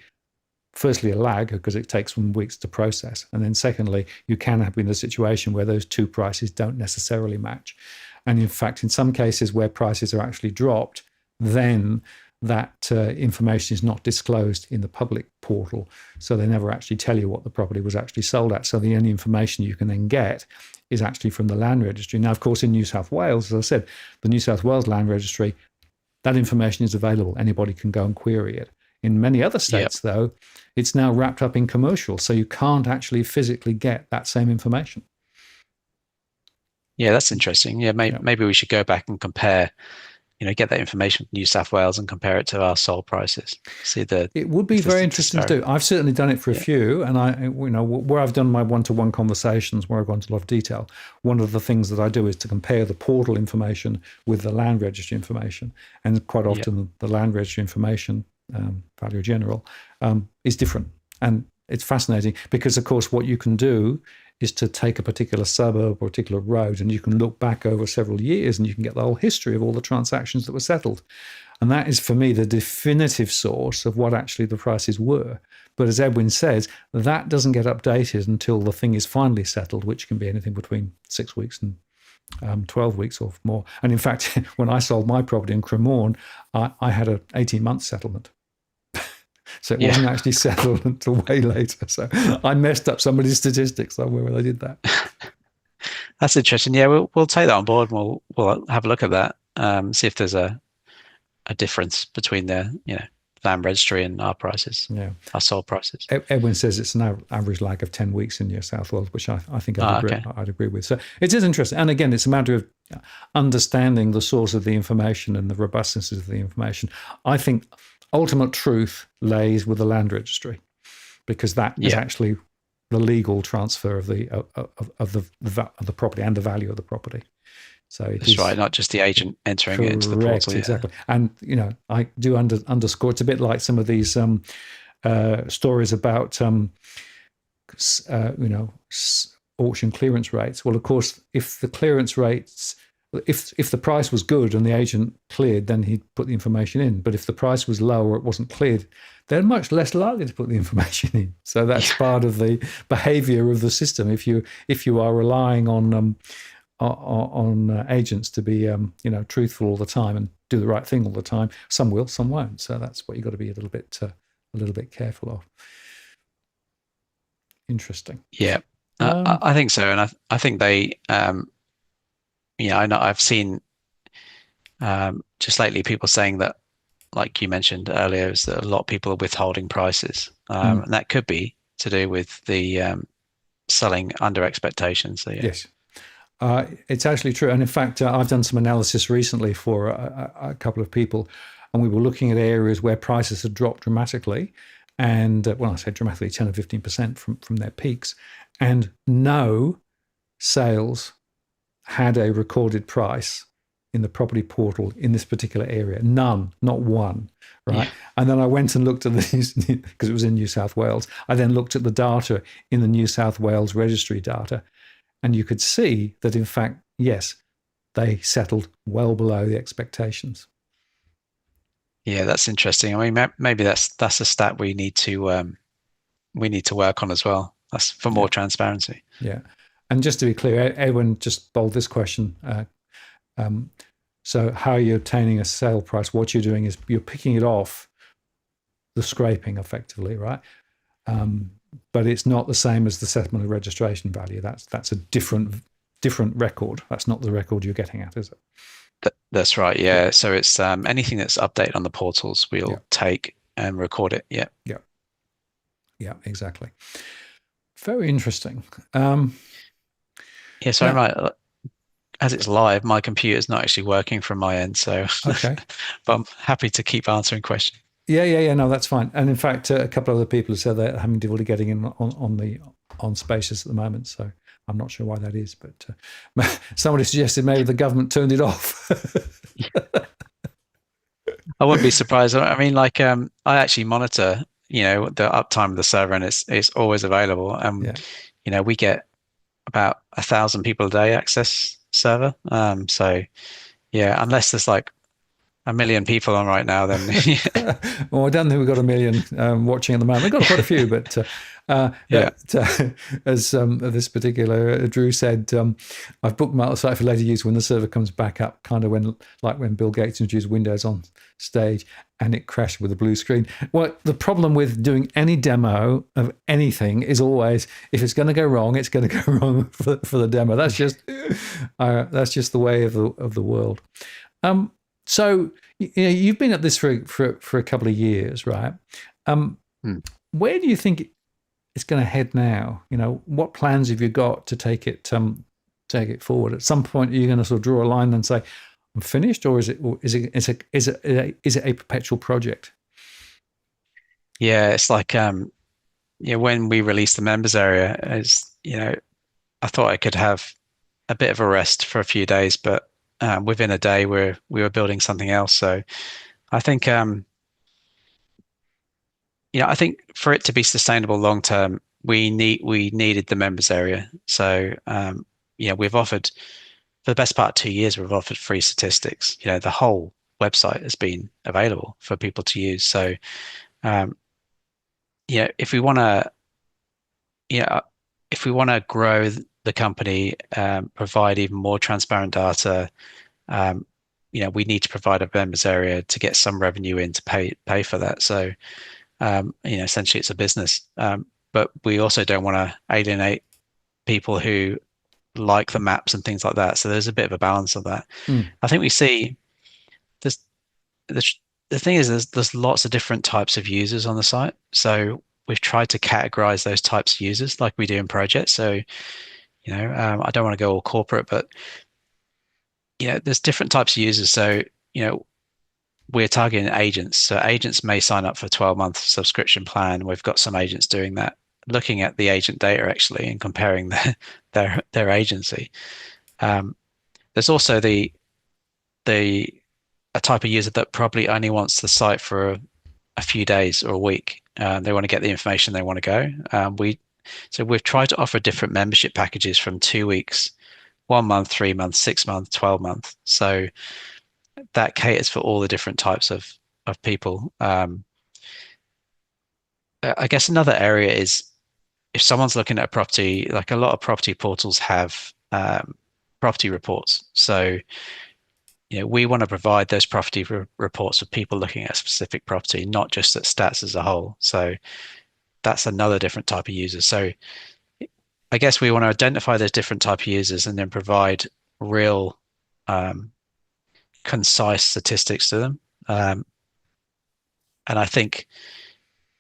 firstly, a lag because it takes some weeks to process. And then secondly, you can have been in a situation where those two prices don't necessarily match. And in fact, in some cases where prices are actually dropped, then that information is not disclosed in the public portal. So they never actually tell you what the property was actually sold at. So the only information you can then get is actually from the land registry. Now, of course, in New South Wales, as I said, the New South Wales land registry, that information is available. Anybody can go and query it. In many other states, though, it's now wrapped up in commercial. So you can't actually physically get that same information.
Yeah, that's interesting. Yeah, maybe we should go back and compare, get that information from New South Wales and compare it to our sold prices. It
would be very interesting to do. I've certainly done it for a few, and where I've done my one-to-one conversations where I've gone into a lot of detail, one of the things that I do is to compare the portal information with the land registry information, and quite often the land registry information, value general, is different, and it's fascinating because, of course, what you can do is to take a particular suburb or a particular road and you can look back over several years and you can get the whole history of all the transactions that were settled. And that is, for me, the definitive source of what actually the prices were. But as Edwin says, that doesn't get updated until the thing is finally settled, which can be anything between 6 weeks and 12 weeks or more. And in fact, when I sold my property in Cremorne, I had an 18-month settlement. So it wasn't actually settled until way later. So I messed up somebody's statistics somewhere when I did that.
That's interesting. Yeah, we'll take that on board and we'll have a look at that. See if there's a difference between the land registry and our prices. Yeah, our sold prices.
Edwin says it's an average lag of 10 weeks in New South Wales, which I think I'd agree with. So it is interesting. And again, it's a matter of understanding the source of the information and the robustness of the information. I think ultimate truth lays with the land registry, because that is actually the legal transfer of the property and the value of the property. So
that's right, not just the agent entering it into the portal.
Exactly. And I do underscore it's a bit like some of these stories about auction clearance rates. Well, of course, if the clearance rates, if the price was good and the agent cleared, then he'd put the information in. But if the price was low or it wasn't cleared, they're much less likely to put the information in. So that's part of the behaviour of the system. If you are relying on agents to be truthful all the time and do the right thing all the time, some will, some won't. So that's what you've got to be a little bit careful of. Interesting.
Yeah, I think so, and I think they, I know I've seen just lately people saying that, like you mentioned earlier, is that a lot of people are withholding prices, and that could be to do with the selling under expectations. So, yeah.
Yes. It's actually true. And in fact, I've done some analysis recently for a couple of people, and we were looking at areas where prices had dropped dramatically. And when I say dramatically, 10 or 15% from their peaks, and no sales had a recorded price in the property portal in this particular area. None, not one, right? Yeah. And then I went and looked at these, because it was in New South Wales. I then looked at the data in the New South Wales registry data, and you could see that, in fact, yes, they settled well below the expectations.
Yeah, that's interesting. I mean, maybe that's a stat we need to work on as well. That's for more transparency.
Yeah, and just to be clear, Edwin just bowled this question. So, how are you obtaining a sale price? What you're doing is you're picking it off the scraping, effectively, right? But it's not the same as the settlement of registration value. That's a different record. That's not the record you're getting at, is it?
That's right. Yeah. So it's anything that's updated on the portals, we'll take and record it. Yeah.
Yeah. Yeah. Exactly. Very interesting.
Yeah. So I'm right. As it's live, my computer's not actually working from my end. So
okay.
But I'm happy to keep answering questions.
Yeah. No, that's fine. And in fact, a couple of other people have said they're having difficulty getting in on Spacious at the moment. So I'm not sure why that is, but somebody suggested maybe the government turned it off.
I wouldn't be surprised. I mean, like, I actually monitor, the uptime of the server, and it's always available. And we get about 1,000 people a day access server. So yeah, unless there's like 1 million people on right now, then
well, I don't think we've got 1 million watching at the moment. We've got quite a few, but as this particular Drew said, I've bookmarked the site for later use when the server comes back up, kind of when Bill Gates introduced Windows on stage and it crashed with a blue screen. Well, the problem with doing any demo of anything is always, if it's going to go wrong, it's going to go wrong for the demo. That's just the way of the world. So you've been at this for a couple of years, right? Where do you think it's going to head now? What plans have you got to take it forward? At some point, are you going to sort of draw a line and say, "I'm finished," or is it a perpetual project?
Yeah, it's like when we released the members area, I thought I could have a bit of a rest for a few days, but within a day we were building something else. So I think I think for it to be sustainable long term, we needed the members area. So we've offered, for the best part of 2 years, we've offered free statistics. The whole website has been available for people to use. So if we want to grow the company, provide even more transparent data, we need to provide a members area to get some revenue in to pay for that. So essentially it's a business, but we also don't want to alienate people who like the maps and things like that. So there's a bit of a balance of that. I think we see this. The thing is, there's lots of different types of users on the site. So we've tried to categorize those types of users like we do in projects. So I don't want to go all corporate, but there's different types of users. So we're targeting agents. So agents may sign up for a 12-month subscription plan. We've got some agents doing that, looking at the agent data actually and comparing their agency. There's also a type of user that probably only wants the site for a few days or a week. They want to get the information, they want to go. So we've tried to offer different membership packages from 2 weeks 1 month, 3 month, 6 month, 12 month. So that caters for all the different types of people. I guess another area is if someone's looking at a property, like a lot of property portals have property reports. So, we want to provide those property reports for people looking at a specific property, not just at stats as a whole. So that's another different type of user. So I guess we want to identify those different type of users and then provide real um, concise statistics to them. And I think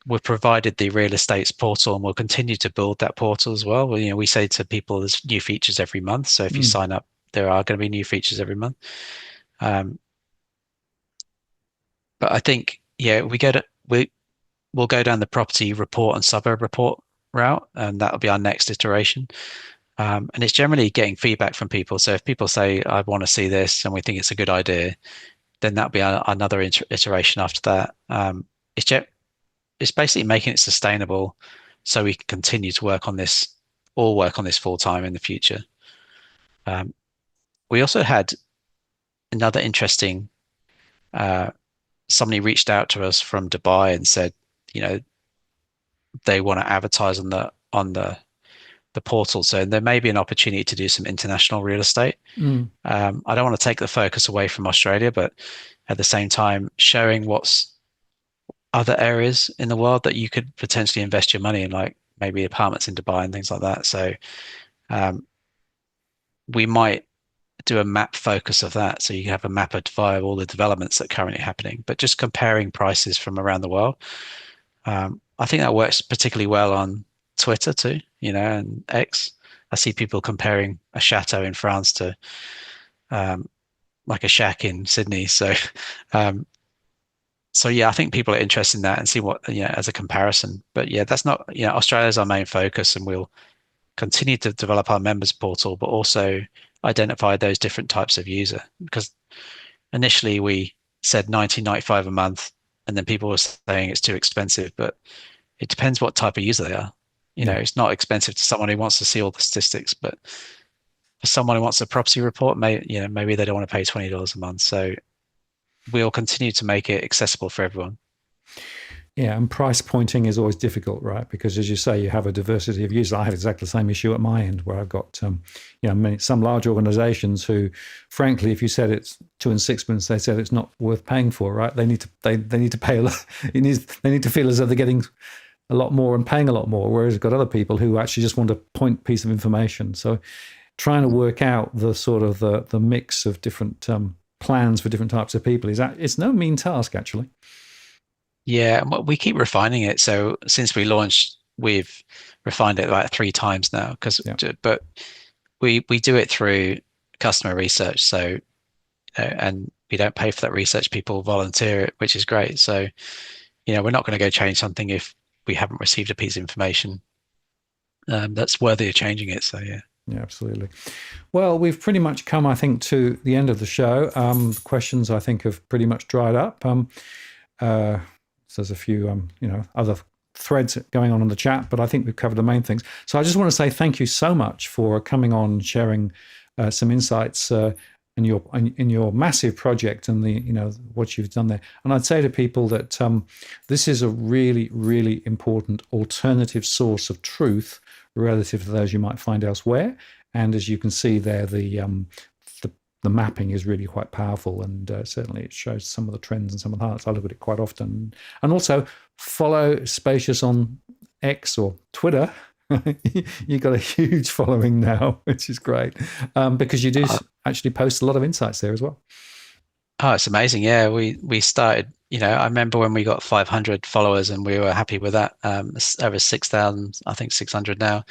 we've provided the real estate's portal and we'll continue to build that portal as well. We say to people there's new features every month. So if you sign up, there are going to be new features every month. But I think, we'll go down the property report and suburb report route, and that'll be our next iteration. And it's generally getting feedback from people. So if people say, I want to see this and we think it's a good idea, then that'll be another iteration after that. It's basically making it sustainable so we can continue to work on this full time in the future. We also had another interesting, somebody reached out to us from Dubai and said, they want to advertise on the portal. So there may be an opportunity to do some international real estate. I don't want to take the focus away from Australia, but at the same time, showing what's other areas in the world that you could potentially invest your money in, like maybe apartments in Dubai and things like that. So we might do a map focus of that. So you have a map of all the developments that are currently happening, but just comparing prices from around the world. I think that works particularly well on Twitter too, and X. I see people comparing a chateau in France to like a shack in Sydney. So, I think people are interested in that and see what, as a comparison. But that's not, Australia's our main focus, and we'll continue to develop our members portal, but also identify those different types of user. Because initially we said 19.95 a month, and then people were saying it's too expensive, but it depends what type of user they are. It's not expensive to someone who wants to see all the statistics, but for someone who wants a property report, maybe they don't want to pay $20 a month. So we'll continue to make it accessible for everyone.
Yeah, and price pointing is always difficult, right? Because as you say, you have a diversity of users. I have exactly the same issue at my end, where I've got some large organisations who, frankly, if you said it's 2 and 6 they said it's not worth paying for, right? They need to pay a lot. They need to feel as though they're getting a lot more and paying a lot more. Whereas you've got other people who actually just want a piece of information. So trying to work out the sort of the mix of different plans for different types of people it's no mean task, actually.
Yeah, we keep refining it. So since we launched, we've refined it like 3 times now. But we do it through customer research. So and we don't pay for that research. People volunteer it, which is great. So we're not going to go change something if we haven't received a piece of information that's worthy of changing it. So yeah.
Yeah, absolutely. Well, we've pretty much come, I think, to the end of the show. Questions, I think, have pretty much dried up. So there's a few, other threads going on in the chat, but I think we've covered the main things. So I just want to say thank you so much for coming on, sharing some insights in your massive project and what you've done there. And I'd say to people that this is a really, really important alternative source of truth relative to those you might find elsewhere. And as you can see there, the mapping is really quite powerful, and certainly it shows some of the trends and some of the highlights. I look at it quite often. And also follow Spacious on X or Twitter. You've got a huge following now, which is great, because you do actually post a lot of insights there as well.
Oh, it's amazing. Yeah, we started, I remember when we got 500 followers and we were happy with that. Over 6,000, I think 600 now.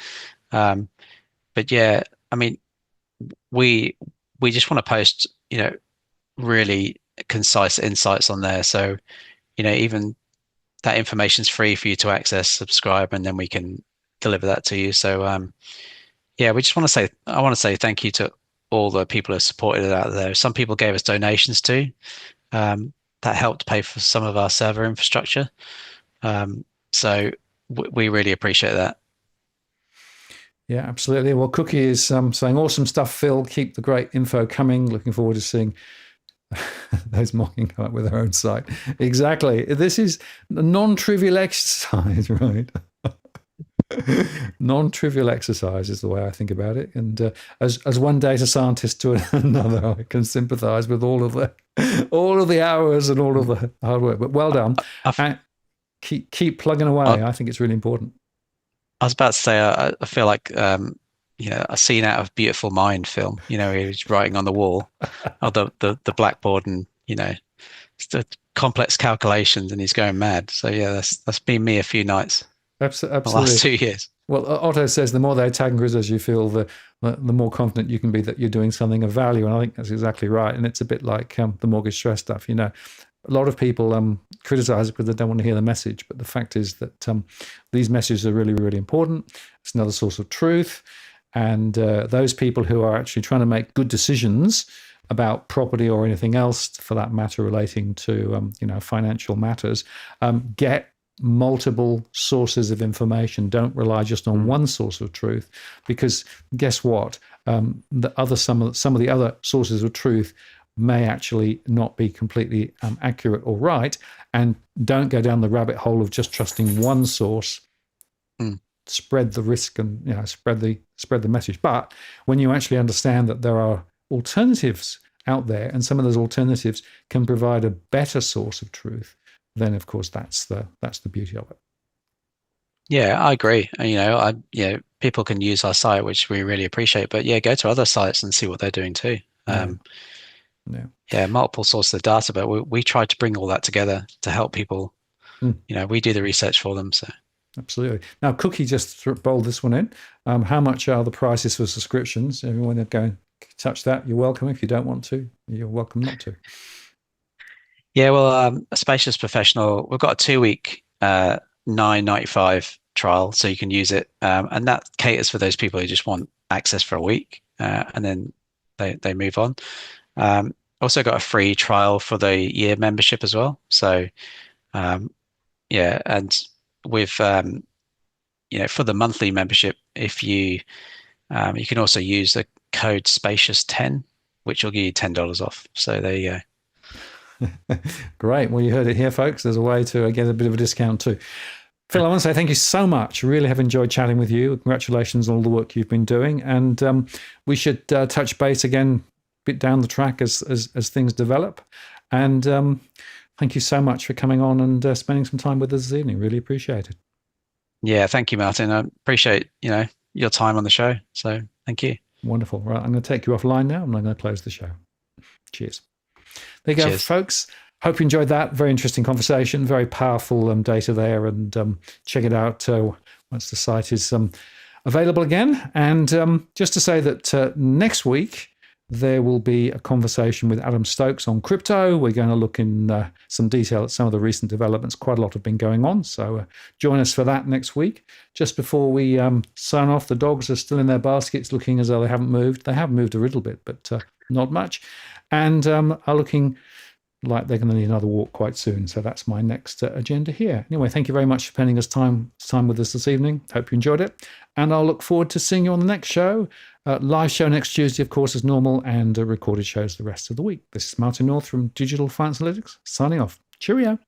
But yeah, I mean, we just want to post, really concise insights on there. So, even that information is free for you to access, subscribe, and then we can deliver that to you. So, I want to say thank you to all the people who have supported it out there. Some people gave us donations too. That helped pay for some of our server infrastructure. So we really appreciate that.
Yeah, absolutely. Well, Cookie is saying, awesome stuff, Phil. Keep the great info coming. Looking forward to seeing those mocking come up with their own site. Exactly. This is a non-trivial exercise, right? Non-trivial exercise is the way I think about it. And as one data scientist to another, I can sympathise with all of the hours and all of the hard work. But well done. And keep plugging away. I think it's really important.
I was about to say, I feel like a scene out of Beautiful Mind film. He was writing on the wall, or the blackboard, and it's the complex calculations, and he's going mad. So yeah, that's been me a few nights.
Absolutely.
The last 2 years.
Well, Otto says the more they tag and quizzes you feel, the more confident you can be that you're doing something of value. And I think that's exactly right. And it's a bit like the mortgage stress stuff. A lot of people criticize it because they don't want to hear the message. But the fact is that these messages are really, really important. It's another source of truth. And those people who are actually trying to make good decisions about property or anything else, for that matter, relating to financial matters, get multiple sources of information. Don't rely just on one source of truth, because guess what? Some of the other sources of truth may actually not be completely accurate or right. And don't go down the rabbit hole of just trusting one source. Spread the risk and spread the message. But when you actually understand that there are alternatives out there, and some of those alternatives can provide a better source of truth, then of course that's the beauty of it.
Yeah, I agree. People can use our site, which we really appreciate, but go to other sites and see what they're doing too. Multiple sources of data, but we try to bring all that together to help people. We do the research for them. So
absolutely. Now, Cookie just bowled this one in. How much are the prices for subscriptions? Everyone going touch that, you're welcome. If you don't want to, you're welcome not to.
Yeah, well, a Spacious Professional, we've got a 2-week $9.95 trial, so you can use it, and that caters for those people who just want access for a week, and then they move on. Also got a free trial for the year membership as well. So and with for the monthly membership, if you can also use the code Spacious10, which will give you $10 off. So there you go.
Great. Well, you heard it here, folks. There's a way to get a bit of a discount too. Phil, I want to say thank you so much. Really have enjoyed chatting with you. Congratulations on all the work you've been doing. And we should touch base again a bit down the track as things develop. And thank you so much for coming on and spending some time with us this evening. Really appreciate it.
Yeah, thank you, Martin. I appreciate your time on the show. So thank you.
Wonderful. Right, I'm going to take you offline now. I'm going to close the show. Cheers. There you go, folks. Hope you enjoyed that. Very interesting conversation. Very powerful data there. And check it out once the site is available again. And just to say that next week, there will be a conversation with Adam Stokes on crypto. We're going to look in some detail at some of the recent developments. Quite a lot have been going on. So join us for that next week. Just before we sign off, the dogs are still in their baskets, looking as though they haven't moved. They have moved a little bit, but not much. And are looking like they're going to need another walk quite soon. So that's my next agenda here. Anyway, thank you very much for spending time with us this evening. Hope you enjoyed it. And I'll look forward to seeing you on the next show. Live show next Tuesday, of course, as normal, and recorded shows the rest of the week. This is Martin North from Digital Finance Analytics, signing off. Cheerio.